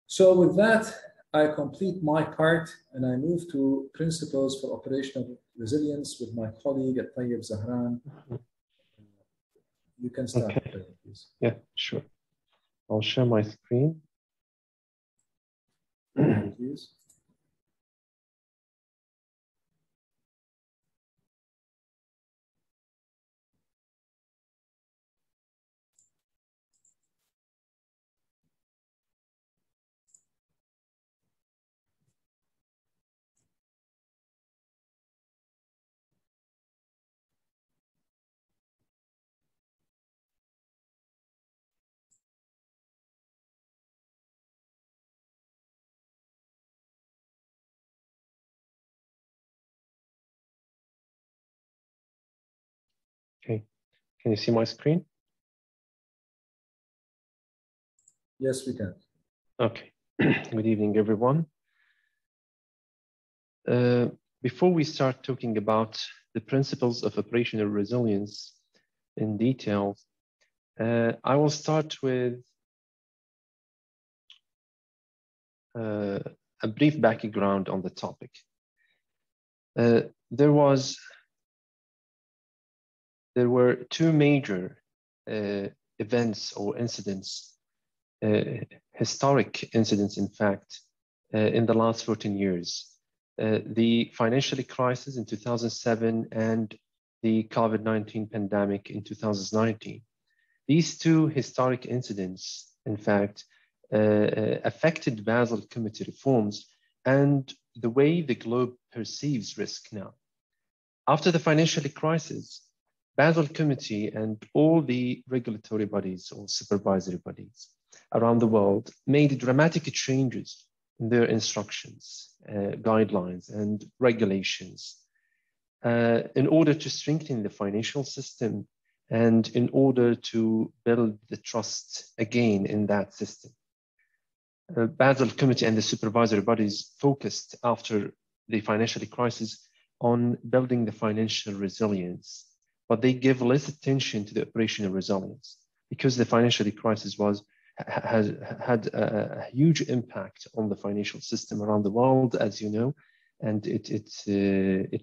So with that, I complete my part and I move to principles for operational resilience with my colleague at Tayyib Zahran. You can start, okay. Please. Yeah, sure. I'll share my screen. Please. Okay, can you see my screen? Yes, we can. Okay, good evening, everyone. Before we start talking about the principles of operational resilience in detail, I will start with a brief background on the topic. There were two major events or incidents, historic incidents, in fact, in the last 14 years. The financial crisis in 2007 and the COVID-19 pandemic in 2019. These two historic incidents, in fact, affected Basel Committee reforms and the way the globe perceives risk now. After the financial crisis, Basel Committee and all the regulatory bodies or supervisory bodies around the world made dramatic changes in their instructions, guidelines, and regulations in order to strengthen the financial system and in order to build the trust again in that system. Basel Committee and the supervisory bodies focused after the financial crisis on building the financial resilience, but they give less attention to the operational resilience because the financial crisis had a huge impact on the financial system around the world, as you know, and it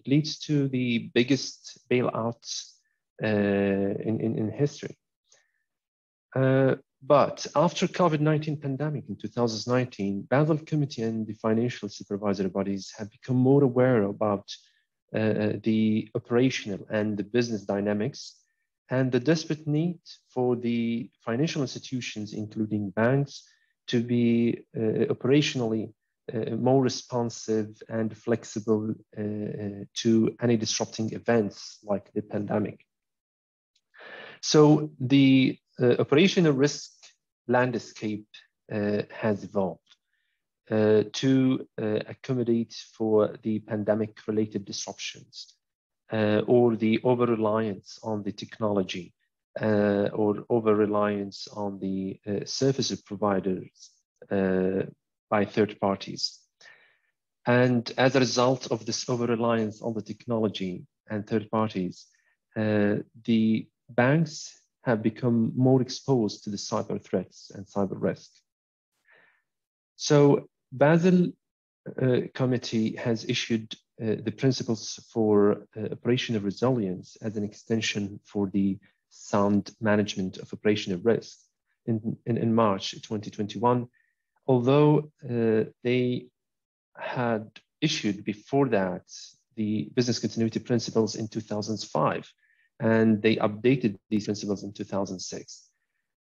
leads to the biggest bailouts in history. But after COVID-19 pandemic in 2019, Basel Committee and the financial supervisory bodies have become more aware about the operational and the business dynamics and the desperate need for the financial institutions, including banks, to be operationally more responsive and flexible to any disrupting events like the pandemic. So the operational risk landscape has evolved to accommodate for the pandemic-related disruptions or the over-reliance on the technology or over-reliance on the service providers by third parties. And as a result of this over-reliance on the technology and third parties, the banks have become more exposed to the cyber threats and cyber risk. So Basel Committee has issued the principles for operational resilience as an extension for the sound management of operational risk in March 2021, although they had issued before that the business continuity principles in 2005, and they updated these principles in 2006.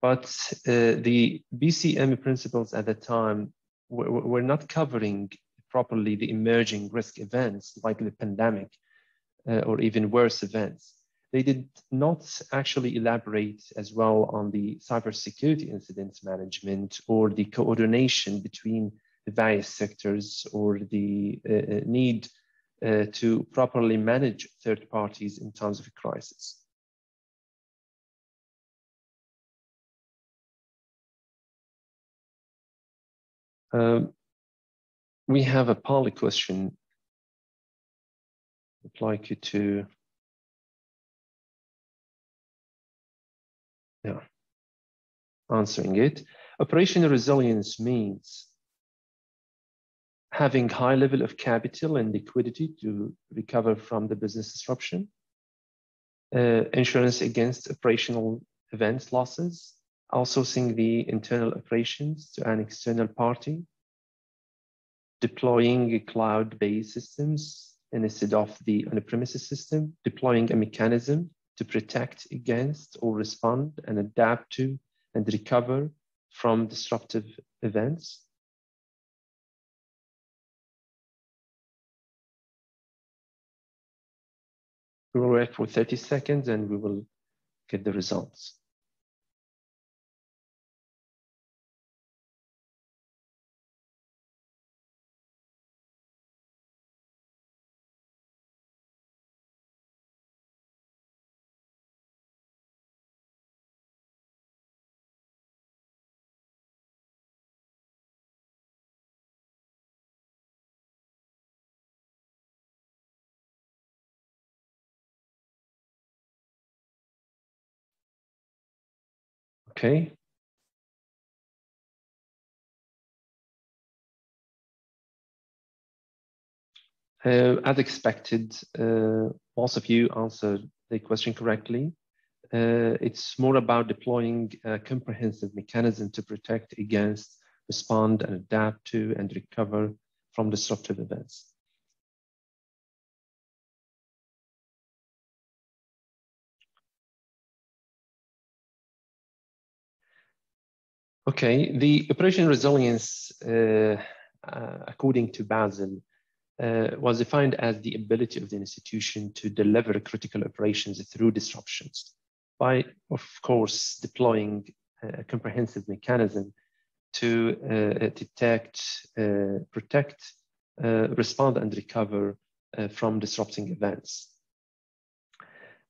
But the BCM principles at the time were not covering properly the emerging risk events like the pandemic or even worse events. they did not actually elaborate as well on the cybersecurity incident management or the coordination between the various sectors or the need to properly manage third parties in times of a crisis. We have a poly question. I'd like you to, answering it. Operational resilience means having high level of capital and liquidity to recover from the business disruption, insurance against operational events losses, outsourcing the internal operations to an external party, deploying cloud-based systems instead of the on-premises system, deploying a mechanism to protect against or respond and adapt to and recover from disruptive events. We will wait for 30 seconds and we will get the results. Okay. As expected, most of you answered the question correctly. It's more about deploying a comprehensive mechanism to protect against, respond, and adapt to and recover from disruptive events. Okay, the operational resilience, according to Basel, was defined as the ability of the institution to deliver critical operations through disruptions by, of course, deploying a comprehensive mechanism to detect, protect, respond, and recover from disrupting events.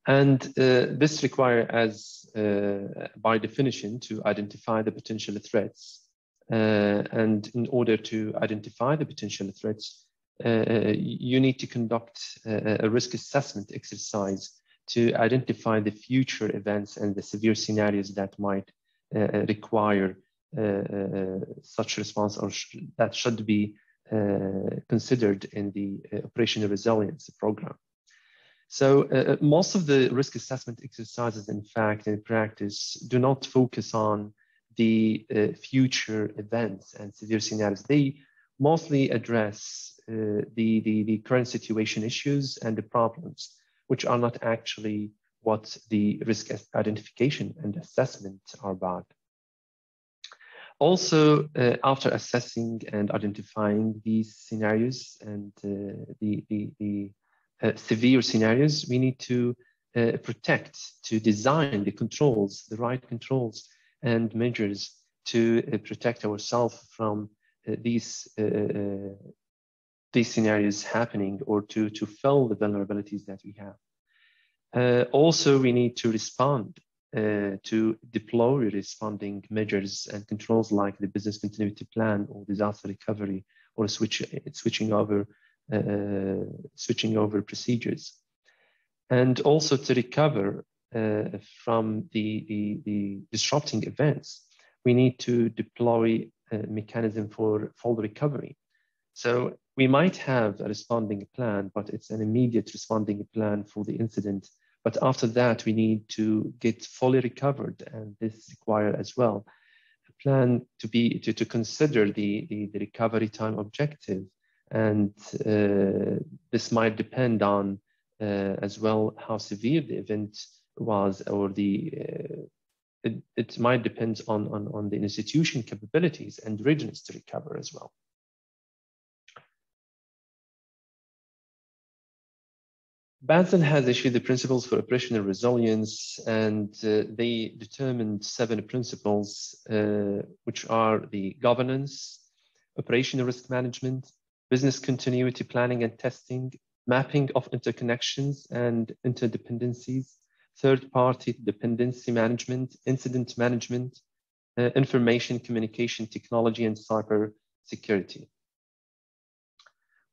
And this requires, by definition, to identify the potential threats. And in order to identify the potential threats, you need to conduct a risk assessment exercise to identify the future events and the severe scenarios that might require such response or that should be considered in the operational resilience program. So most of the risk assessment exercises, in fact, in practice, do not focus on the future events and severe scenarios. They mostly address the current situation issues and the problems, which are not actually what the risk identification and assessment are about. Also, after assessing and identifying these scenarios and the severe scenarios, we need to protect, to design the controls, the right controls and measures to protect ourselves from these scenarios happening, or to fill the vulnerabilities that we have. Also, we need to respond to deploy responding measures and controls like the business continuity plan or disaster recovery or switching over procedures. And also to recover from the disrupting events, we need to deploy a mechanism for full recovery. So we might have a responding plan, but it's an immediate responding plan for the incident. But after that, we need to get fully recovered, and this requires as well a plan to consider the recovery time objective. And this might depend on as well how severe the event was, or it might depend on the institution capabilities and readiness to recover as well. Basel has issued the principles for operational resilience, and they determined 7 principles, which are the governance, operational risk management, business continuity planning and testing, mapping of interconnections and interdependencies, third-party dependency management, incident management, information communication technology, and cyber security.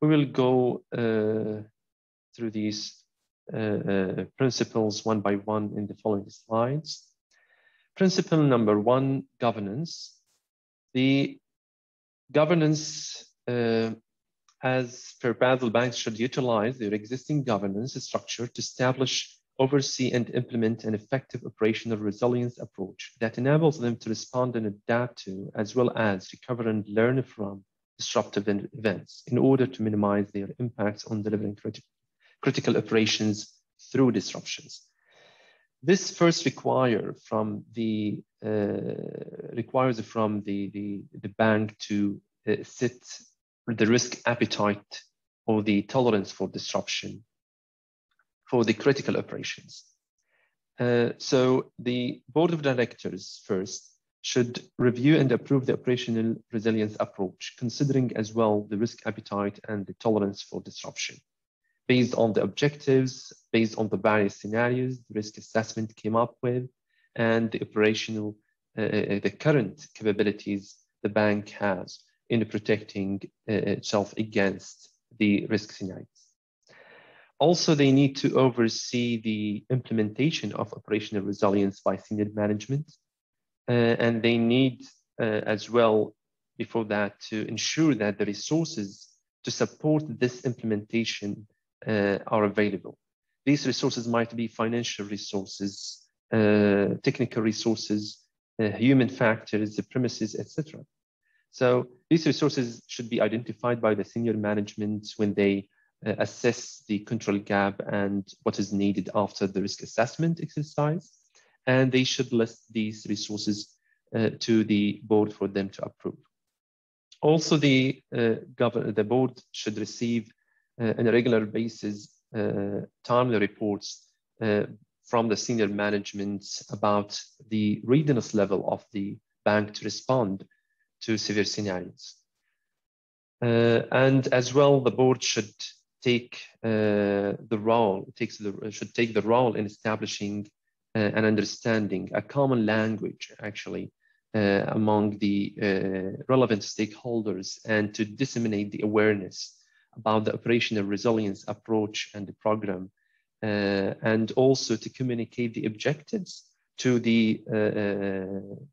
We will go through these principles one by one in the following slides. Principle number 1, governance. The governance, as per Basel, banks should utilize their existing governance structure to establish, oversee, and implement an effective operational resilience approach that enables them to respond and adapt to, as well as recover and learn from disruptive events in order to minimize their impacts on delivering critical operations through disruptions. This first requires from the bank to set the risk appetite or the tolerance for disruption for the critical operations. So the board of directors first should review and approve the operational resilience approach, considering as well the risk appetite and the tolerance for disruption. Based on the objectives, based on the various scenarios the risk assessment came up with, and the operational, the current capabilities the bank has in protecting itself against the risk scenarios. Also, they need to oversee the implementation of operational resilience by senior management, and they need as well, before that, to ensure that the resources to support this implementation are available. These resources might be financial resources, technical resources, human factors, the premises, etc. So these resources should be identified by the senior management when they assess the control gap and what is needed after the risk assessment exercise. And they should list these resources to the board for them to approve. Also, the board should receive on a regular basis timely reports from the senior management about the readiness level of the bank to respond to severe scenarios. And as well, the board should take the role in establishing and understanding a common language, actually, among the relevant stakeholders, and to disseminate the awareness about the operational resilience approach and the program, and also to communicate the objectives to the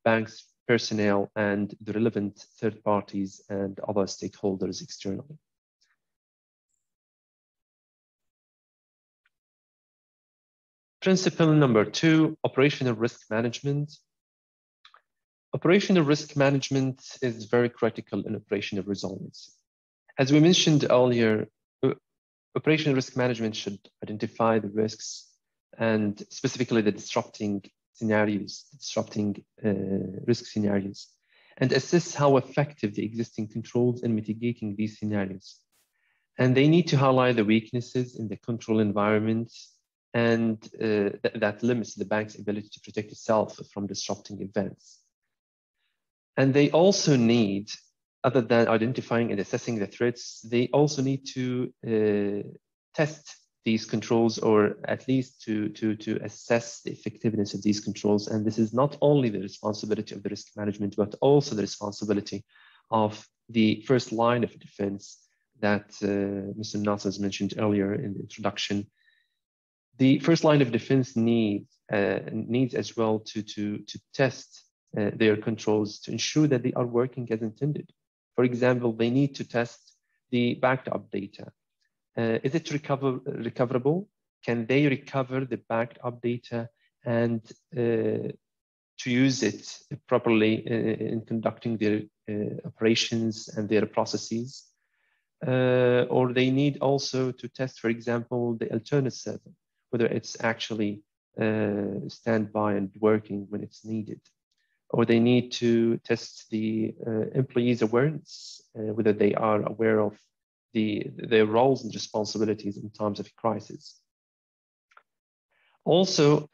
bank's personnel and the relevant third parties and other stakeholders externally. Principle number 2, operational risk management. Operational risk management is very critical in operational resilience. As we mentioned earlier, operational risk management should identify the risks and specifically the disrupting risk scenarios, and assess how effective the existing controls in mitigating these scenarios. And they need to highlight the weaknesses in the control environment and that limits the bank's ability to protect itself from disrupting events. And they also need, other than identifying and assessing the threats, they also need to test these controls, or at least to assess the effectiveness of these controls. And this is not only the responsibility of the risk management, but also the responsibility of the first line of defense that Mr. Nasser has mentioned earlier in the introduction. The first line of defense needs as well to test their controls to ensure that they are working as intended. For example, they need to test the backed up data. Is it recoverable? Can they recover the backed up data and to use it properly in conducting their operations and their processes? Or they need also to test, for example, the alternative, whether it's actually standby and working when it's needed. Or they need to test the employees' awareness, whether they are aware of their roles and responsibilities in times of crisis. Also,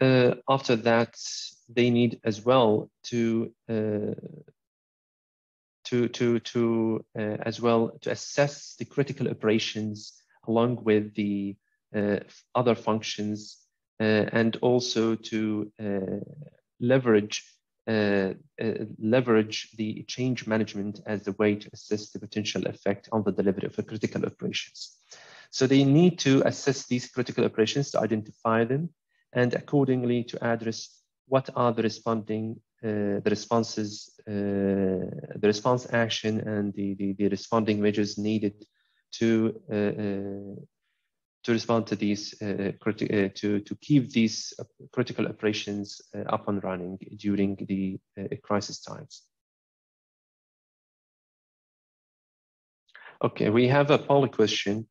after that, they need as well to assess the critical operations along with the other functions, and also to leverage the change management as a way to assess the potential effect on the delivery of the critical operations. So they need to assess these critical operations to identify them, and accordingly to address what are the response action and the responding measures needed to respond to these to keep these critical operations up and running during the crisis times. Okay, we have a poll question.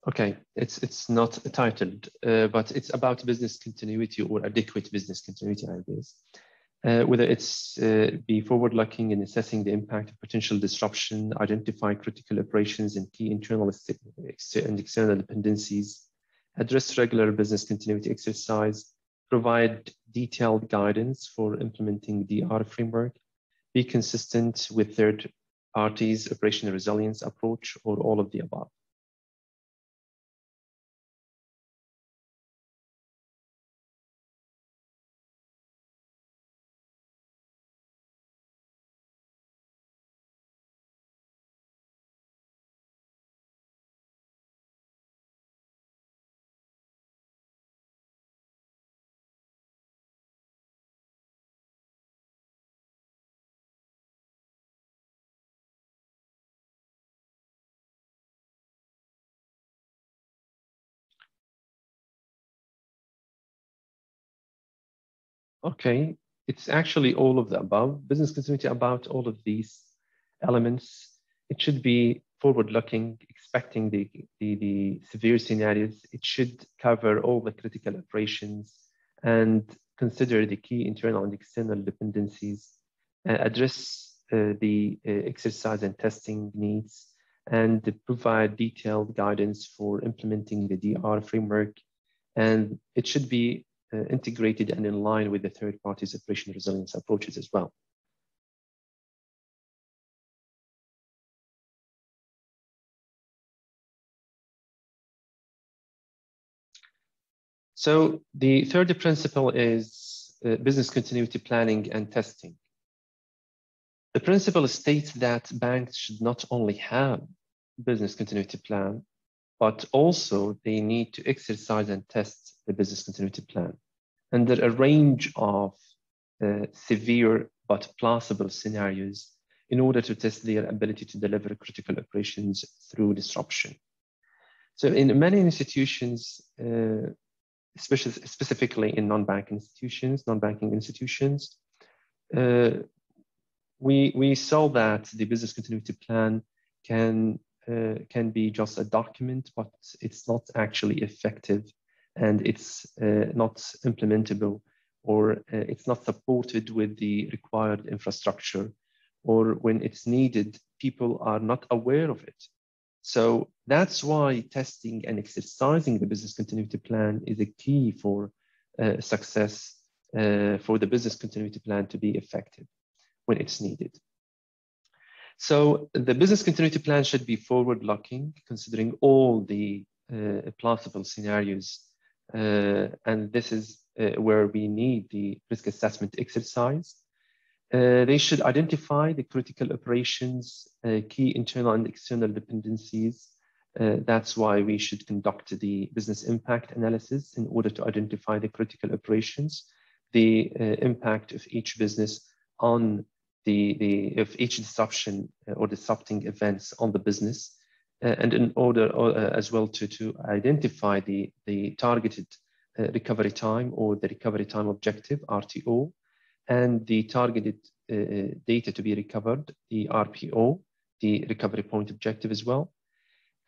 Okay, it's not titled, but it's about business continuity or adequate business continuity, I guess. Whether it's be forward-looking in assessing the impact of potential disruption, identify critical operations and key internal and external dependencies, address regular business continuity exercise, provide detailed guidance for implementing DR framework, be consistent with third parties' operational resilience approach, or all of the above. Okay, it's actually all of the above. Business continuity about all of these elements. It should be forward-looking, expecting the severe scenarios. It should cover all the critical operations and consider the key internal and external dependencies, address the exercise and testing needs, and provide detailed guidance for implementing the DR framework. And it should be integrated and in line with the third party's operational resilience approaches as well. So the third principle is business continuity planning and testing. The principle states that banks should not only have business continuity plan, but also they need to exercise and test the business continuity plan under a range of severe but plausible scenarios in order to test their ability to deliver critical operations through disruption. So in many institutions, specifically in non-banking institutions, we saw that the business continuity plan can be just a document, but it's not actually effective, and it's not implementable, or it's not supported with the required infrastructure, or when it's needed, people are not aware of it. So that's why testing and exercising the business continuity plan is a key for success for the business continuity plan to be effective when it's needed. So the business continuity plan should be forward-looking, considering all the plausible scenarios. And this is where we need the risk assessment exercise. They should identify the critical operations, key internal and external dependencies. That's why we should conduct the business impact analysis in order to identify the critical operations, the impact of each business on of each disruption or disrupting events on the business, and in order as well to identify the targeted recovery time or the recovery time objective, RTO, and the targeted data to be recovered, the RPO, the recovery point objective as well.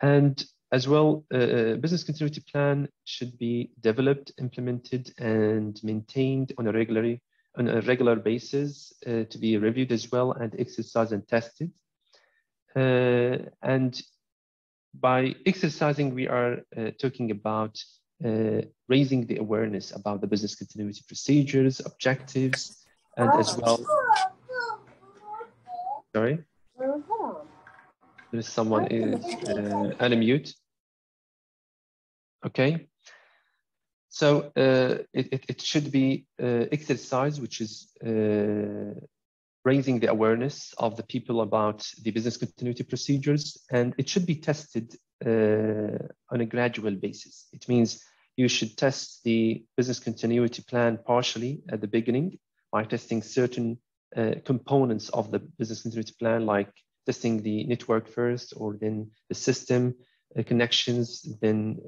And as well, a business continuity plan should be developed, implemented, and maintained on a regular basis to be reviewed as well and exercised and tested. And by exercising, we are talking about raising the awareness about the business continuity procedures, objectives, and as well. Sorry? There's someone is unmute. Okay. So it should be exercise, which is raising the awareness of the people about the business continuity procedures, and it should be tested on a gradual basis. It means you should test the business continuity plan partially at the beginning by testing certain components of the business continuity plan, like testing the network first, or then the system connections. Then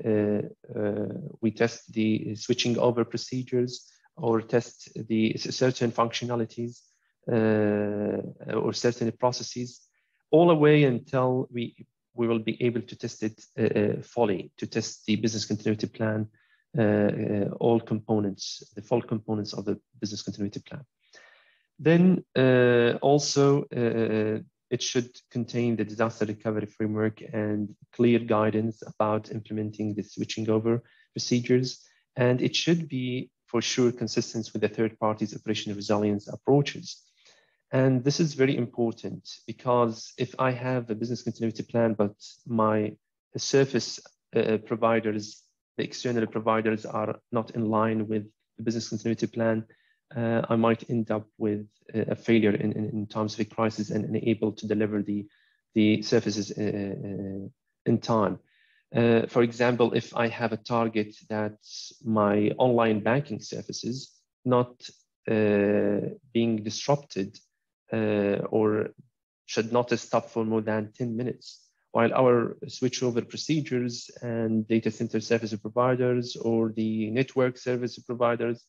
we test the switching over procedures, or test the certain functionalities or certain processes, all the way until we will be able to test it fully, to test the business continuity plan, all components, the full components of the business continuity plan. Then also it should contain the disaster recovery framework and clear guidance about implementing the switching over procedures. And it should be for sure consistent with the third party's operational resilience approaches. And this is very important, because if I have a business continuity plan, but my service providers, the external providers, are not in line with the business continuity plan, I might end up with a failure in times of a crisis and unable to deliver the services in time. For example, if I have a target that my online banking services not being disrupted or should not stop for more than 10 minutes, while our switchover procedures and data center service providers or the network service providers,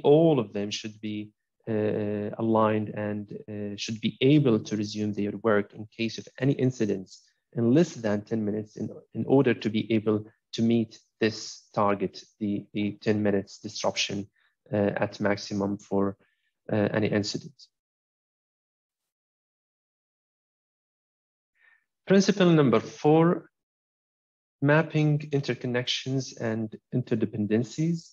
all of them should be aligned and should be able to resume their work in case of any incidents in less than 10 minutes in order to be able to meet this target, the 10 minutes disruption at maximum for any incident. Principle number 4, mapping interconnections and interdependencies.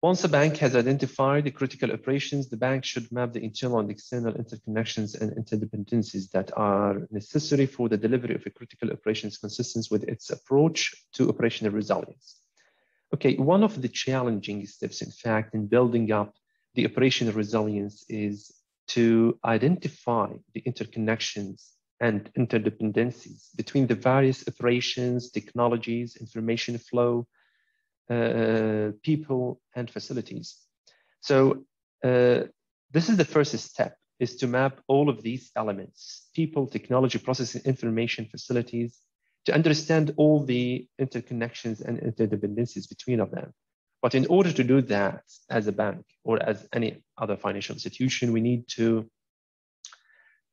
Once a bank has identified the critical operations, the bank should map the internal and external interconnections and interdependencies that are necessary for the delivery of a critical operations consistent with its approach to operational resilience. Okay, one of the challenging steps, in fact, in building up the operational resilience is to identify the interconnections and interdependencies between the various operations, technologies, information flow, people, and facilities. So this is the first step, is to map all of these elements: people, technology, processing, information, facilities, to understand all the interconnections and interdependencies between of them. But in order to do that as a bank or as any other financial institution, we need to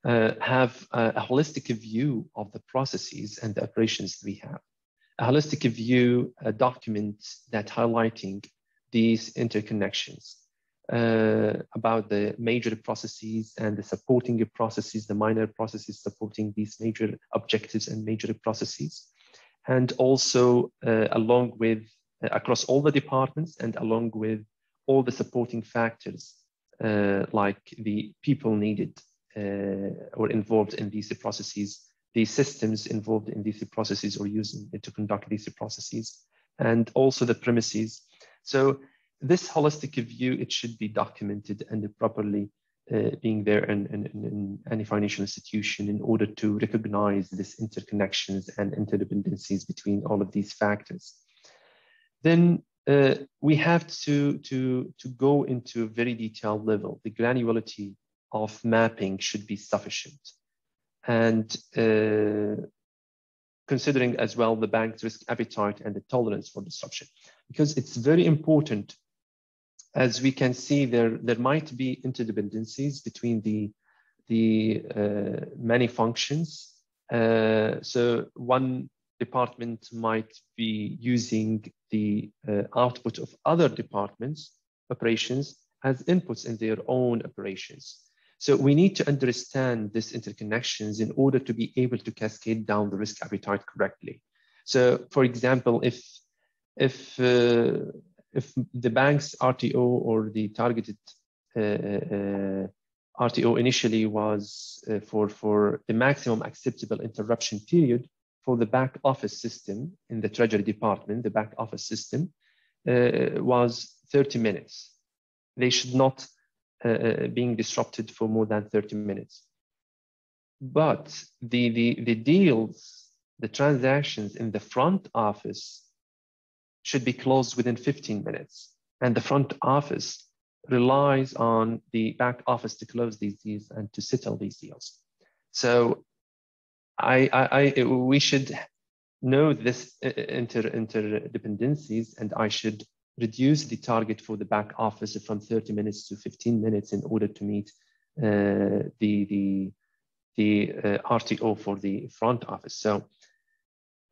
have a holistic view of the processes and the operations we have. A holistic view, a document that highlighting these interconnections about the major processes and the supporting processes, the minor processes supporting these major objectives and major processes. And also along with, across all the departments and along with all the supporting factors like the people needed or involved in these processes, the systems involved in these processes or using it to conduct these processes, and also the premises. So this holistic view, it should be documented and properly being there in any financial institution in order to recognize these interconnections and interdependencies between all of these factors. Then we have to go into a very detailed level. The granularity of mapping should be sufficient. And considering as well the bank's risk appetite and the tolerance for disruption, because it's very important. As we can see, there might be interdependencies between the the many functions. So one department might be using the output of other departments' operations as inputs in their own operations. So we need to understand these interconnections in order to be able to cascade down the risk appetite correctly. So, for example, if the bank's RTO or the targeted RTO initially was for the maximum acceptable interruption period for the back office system in the Treasury Department, the back office system was 30 minutes. They should not being disrupted for more than 30 minutes. But the deals, the transactions in the front office should be closed within 15 minutes. And the front office relies on the back office to close these deals and to settle these deals. So we should know this interdependencies, and I should reduce the target for the back office from 30 minutes to 15 minutes in order to meet the RTO for the front office. So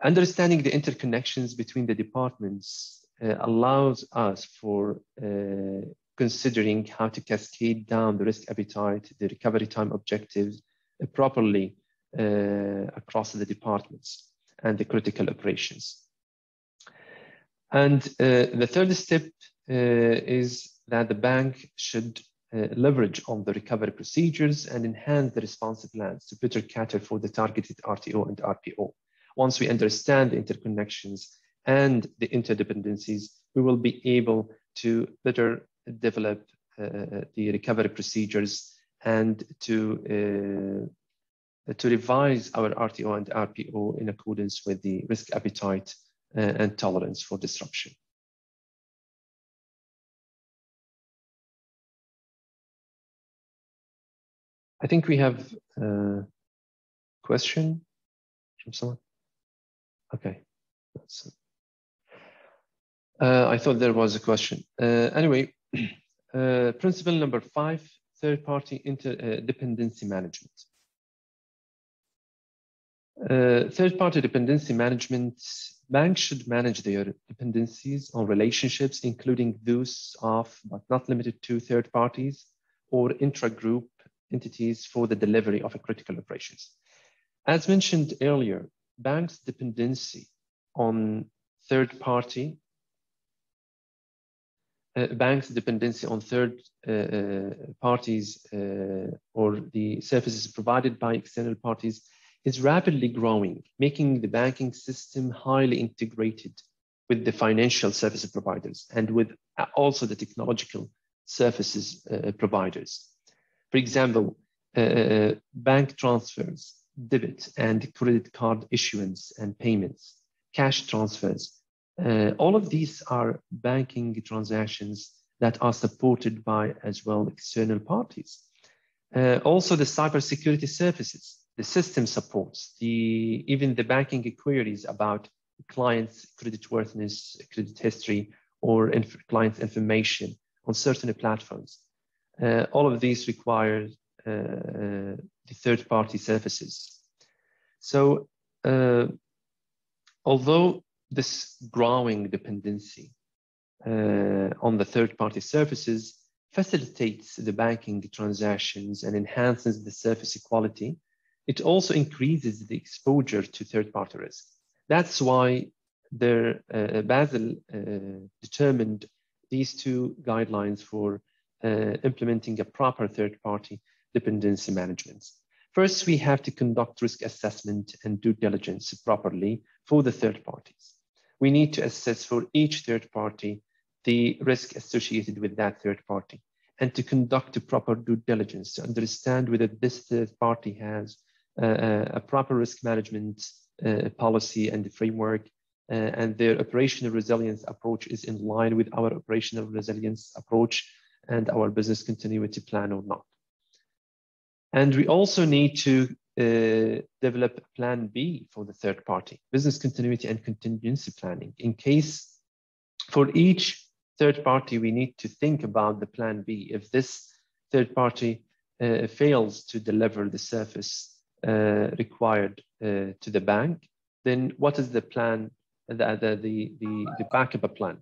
understanding the interconnections between the departments allows us for considering how to cascade down the risk appetite, the recovery time objectives properly across the departments and the critical operations. And the third step is that the bank should leverage on the recovery procedures and enhance the response plans to better cater for the targeted RTO and RPO. Once we understand the interconnections and the interdependencies, we will be able to better develop the recovery procedures and to revise our RTO and RPO in accordance with the risk appetite and tolerance for disruption. I think we have a question from someone. Okay. I thought there was a question. Anyway, principle number 5, third-party interdependency management. Third-party dependency management, banks should manage their dependencies on relationships, including those of, but not limited to, third parties or intra-group entities for the delivery of critical operations. As mentioned earlier, banks' dependency on third parties or the services provided by external parties is rapidly growing, making the banking system highly integrated with the financial service providers and with also the technological services providers. For example, bank transfers, debit and credit card issuance and payments, cash transfers. All of these are banking transactions that are supported by as well external parties. Also the cybersecurity services, the system supports, even the banking queries about clients' creditworthiness, credit history, or clients' information on certain platforms. All of these require the third-party services. So although this growing dependency on the third-party services facilitates the banking transactions and enhances the service quality, it also increases the exposure to third-party risk. That's why Basel determined these two guidelines for implementing a proper third-party dependency management. First, we have to conduct risk assessment and due diligence properly for the third parties. We need to assess for each third party the risk associated with that third party and to conduct a proper due diligence to understand whether this third party has a proper risk management policy and framework, and their operational resilience approach is in line with our operational resilience approach and our business continuity plan or not. And we also need to develop plan B for the third party, business continuity and contingency planning. In case for each third party, we need to think about the plan B. If this third party fails to deliver the service required to the bank, then what is the plan, the backup plan?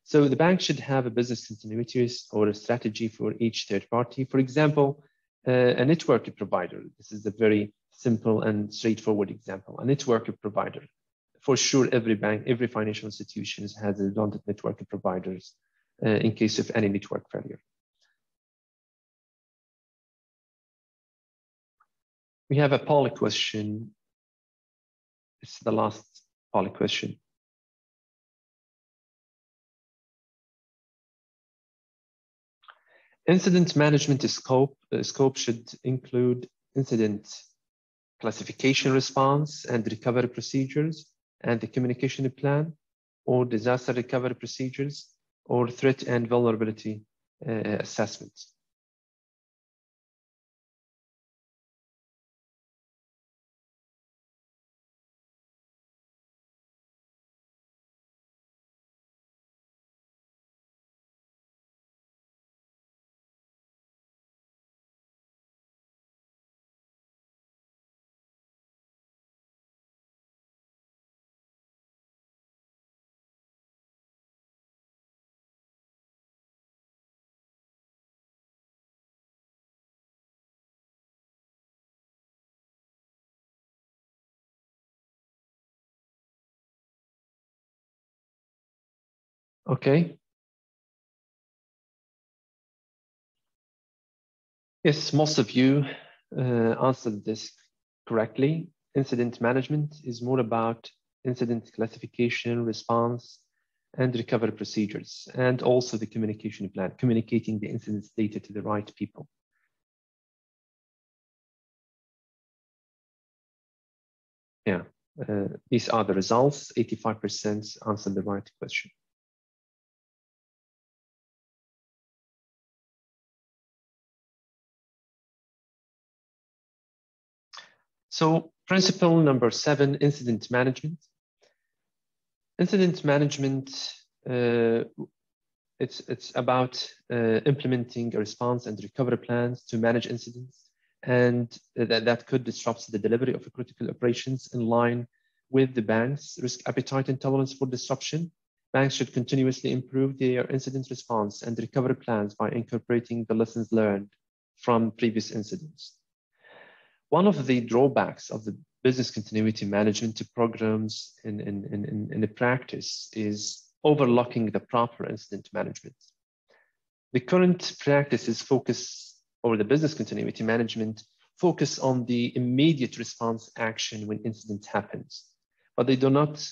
So the bank should have a business continuity or a strategy for each third party. For example, a network provider. This is a very simple and straightforward example. A network provider. For sure, every bank, every financial institution has redundant network providers in case of any network failure. We have a poll question. It's the last poll question. Incident management scope should include incident classification response and recovery procedures and the communication plan, or disaster recovery procedures, or threat and vulnerability assessments. Okay. Yes, most of you answered this correctly. Incident management is more about incident classification, response, and recovery procedures, and also the communication plan, communicating the incident data to the right people. Yeah, these are the results. 85% answered the right question. So principle number 7, incident management. Incident management, it's about implementing a response and recovery plans to manage incidents, and that could disrupt the delivery of critical operations in line with the bank's risk appetite and tolerance for disruption. Banks should continuously improve their incident response and recovery plans by incorporating the lessons learned from previous incidents. One of the drawbacks of the business continuity management programs in the practice is overlooking the proper incident management. The current practices focus, or the business continuity management, focus on the immediate response action when incident happens, but they do not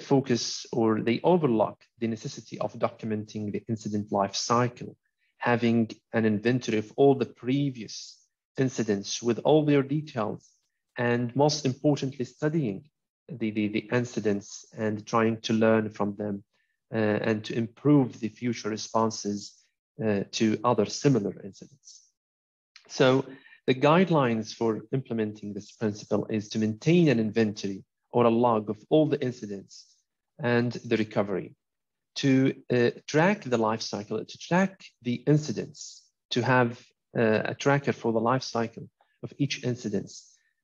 focus, or they overlook the necessity of documenting the incident life cycle, having an inventory of all the previous incidents with all their details, and most importantly, studying the incidents and trying to learn from them and to improve the future responses to other similar incidents. So the guidelines for implementing this principle is to maintain an inventory or a log of all the incidents and the recovery, to track the life cycle, to track the incidents, to have a tracker for the life cycle of each incident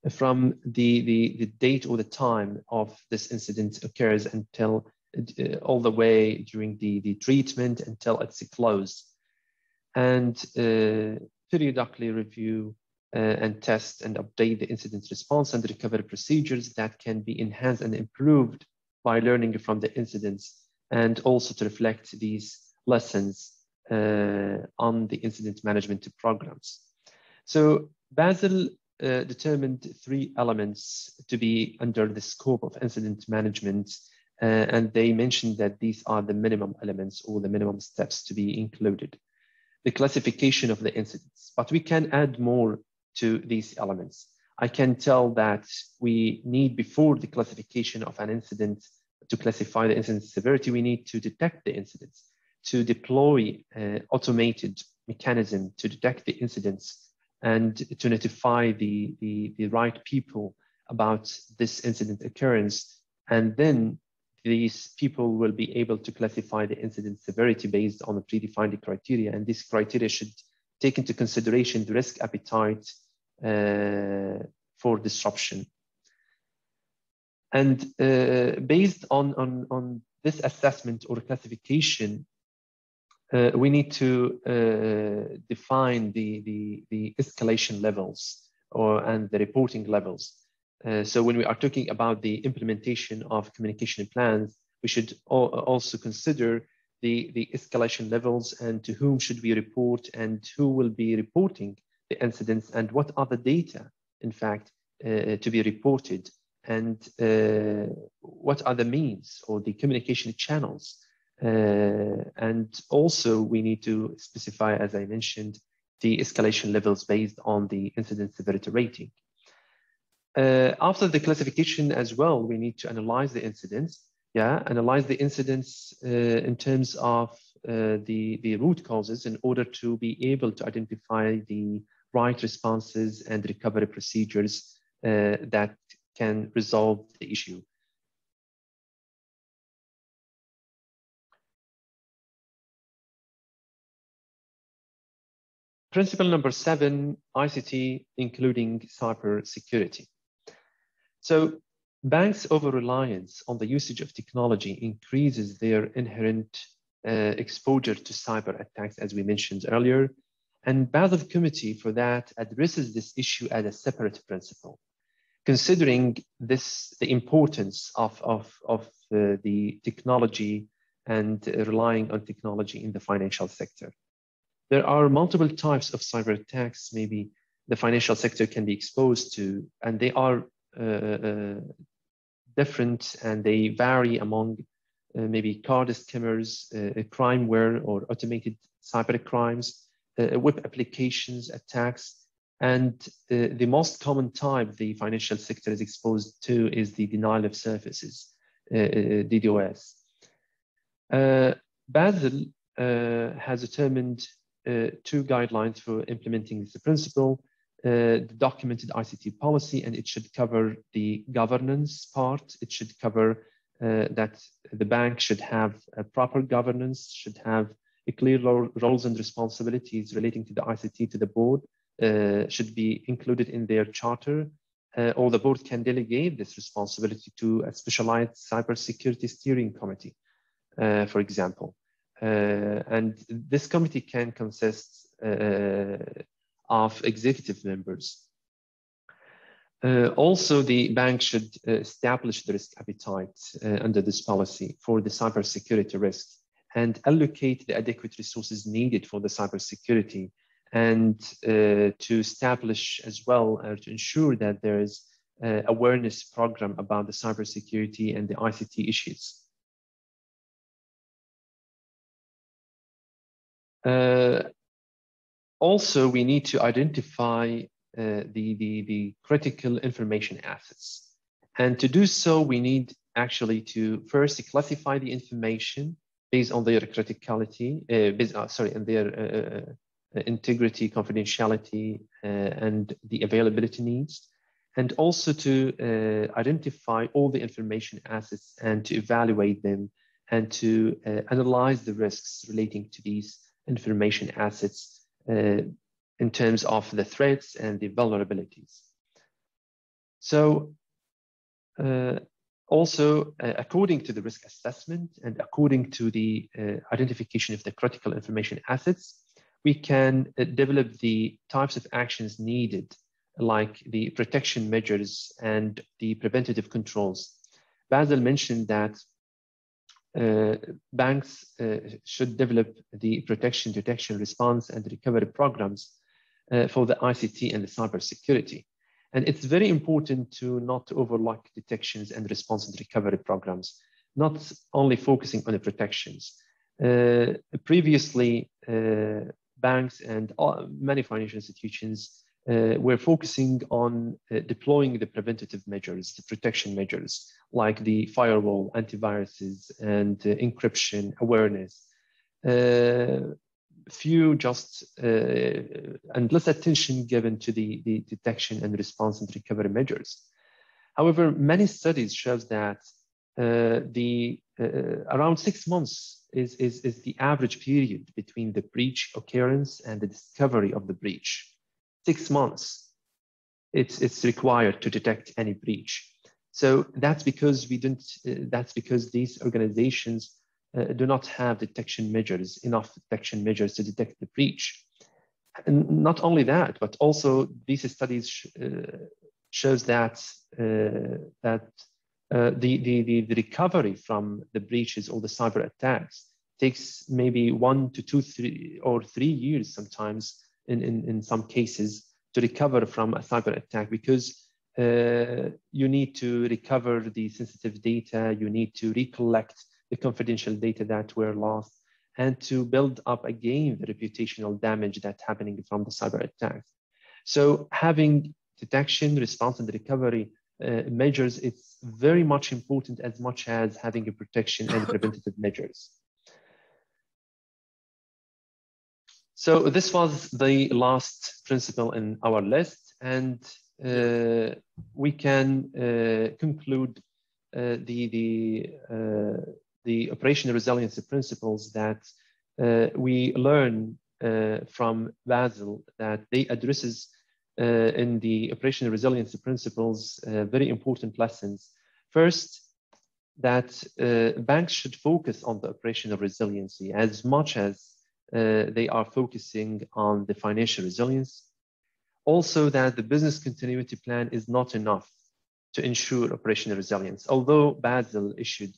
from the date or the time of this incident occurs until all the way during the treatment until it's closed, and periodically review and test and update the incident response and recovery procedures that can be enhanced and improved by learning from the incidents, and also to reflect these lessons on the incident management programs. So Basel determined 3 elements to be under the scope of incident management, and they mentioned that these are the minimum elements or the minimum steps to be included. The classification of the incidents, but we can add more to these elements. I can tell that we need, before the classification of an incident, to classify the incident severity, we need to detect the incidents, to deploy automated mechanism to detect the incidents and to notify the right people about this incident occurrence. And then these people will be able to classify the incident severity based on the predefined criteria. And this criteria should take into consideration the risk appetite for disruption. And based on this assessment or classification, we need to define the escalation levels and the reporting levels. So when we are talking about the implementation of communication plans, we should also consider the escalation levels and to whom should we report and who will be reporting the incidents and what are the data, in fact, to be reported, and what are the means or the communication channels. And also we need to specify, as I mentioned, the escalation levels based on the incident severity rating. After the classification as well, we need to analyze the incidents. Analyze the incidents in terms of the root causes in order to be able to identify the right responses and recovery procedures that can resolve the issue. Principle number 7, ICT, including cybersecurity. So banks' over-reliance on the usage of technology increases their inherent exposure to cyber attacks, as we mentioned earlier. And Basel Committee for that addresses this issue as a separate principle, considering the importance of the technology and relying on technology in the financial sector. There are multiple types of cyber attacks maybe the financial sector can be exposed to, and they are different and they vary among maybe card scammers, crimeware or automated cyber crimes, web applications attacks, and the most common type the financial sector is exposed to is the denial of services, DDoS. Basel has determined 2 guidelines for implementing this principle. The documented ICT policy, and it should cover the governance part. It should cover that the bank should have a proper governance, should have a clear roles and responsibilities relating to the ICT to the board, should be included in their charter, or the board can delegate this responsibility to a specialized cybersecurity steering committee, for example. And this committee can consist of executive members. Also, the bank should establish the risk appetite under this policy for the cybersecurity risk and allocate the adequate resources needed for the cybersecurity, and to establish as well to ensure that there is awareness program about the cybersecurity and the ICT issues. Also, we need to identify the critical information assets. And to do so, we need actually to first classify the information based on their criticality, and their integrity, confidentiality, and the availability needs. And also to identify all the information assets and to evaluate them and to analyze the risks relating to these information assets in terms of the threats and the vulnerabilities. So also, according to the risk assessment and according to the identification of the critical information assets, we can develop the types of actions needed, like the protection measures and the preventative controls. Basel mentioned that banks should develop the protection, detection, response, and recovery programs for the ICT and the cybersecurity. And it's very important to not overlook detections and response and recovery programs, not only focusing on the protections. Previously, banks and many financial institutions were focusing on deploying the preventative measures, the protection measures, like the firewall, antiviruses, and encryption awareness. Few just and less attention given to the detection and response and recovery measures. However, many studies shows that around 6 months is the average period between the breach occurrence and the discovery of the breach. 6 months. It's required to detect any breach. So that's because that's because these organizations do not have enough detection measures to detect the breach. And not only that, but also these studies shows that the recovery from the breaches or the cyber attacks takes maybe 1 to 2, 3 or 3 years sometimes in some cases to recover from a cyber attack, because you need to recover the sensitive data, you need to recollect the confidential data that were lost, and to build up again the reputational damage that's happening from the cyber attacks. So having detection, response, and recovery measures, it's very much important as much as having a protection and preventative measures. So this was the last principle in our list, and we can conclude the operational resiliency principles that we learn from Basel, that they addresses in the operational resiliency principles very important lessons. First, that banks should focus on the operational resiliency as much as they are focusing on the financial resilience. Also, that the business continuity plan is not enough to ensure operational resilience. Although Basel issued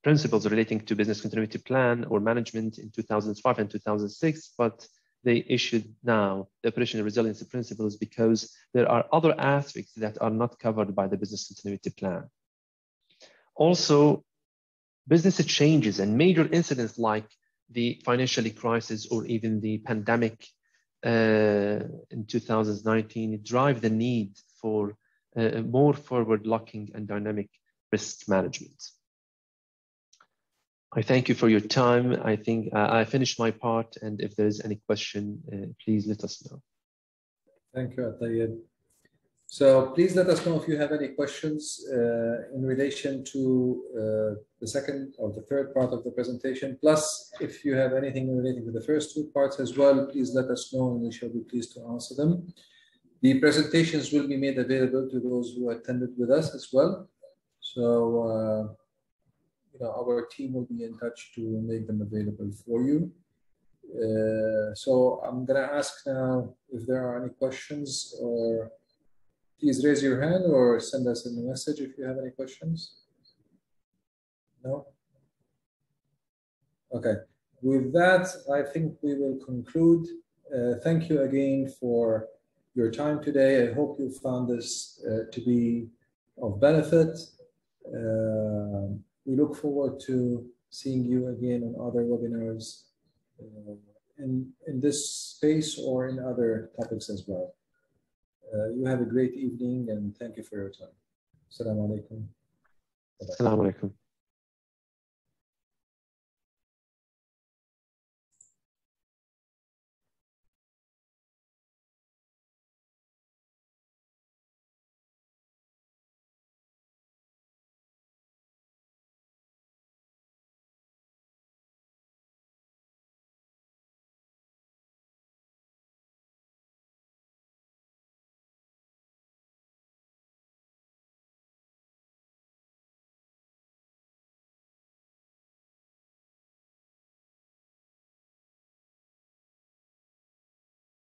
principles relating to business continuity plan or management in 2005 and 2006, but they issued now the operational resiliency principles because there are other aspects that are not covered by the business continuity plan. Also, business changes and major incidents like the financial crisis or even the pandemic in 2019 drive the need for more forward-looking and dynamic risk management. I thank you for your time. I think I finished my part, and if there is any question, please let us know. Thank you, Atayed. So please let us know if you have any questions in relation to the second or the third part of the presentation. Plus, if you have anything relating to the first two parts as well, please let us know and we shall be pleased to answer them. The presentations will be made available to those who attended with us as well. So, our team will be in touch to make them available for you. So I'm going to ask now if there are any questions, or please raise your hand or send us a message if you have any questions. No? Okay. With that, I think we will conclude. Thank you again for your time today. I hope you found this to be of benefit. We look forward to seeing you again on other webinars in this space or in other topics as well. You have a great evening and thank you for your time. Assalamu alaikum. Assalamu alaikum.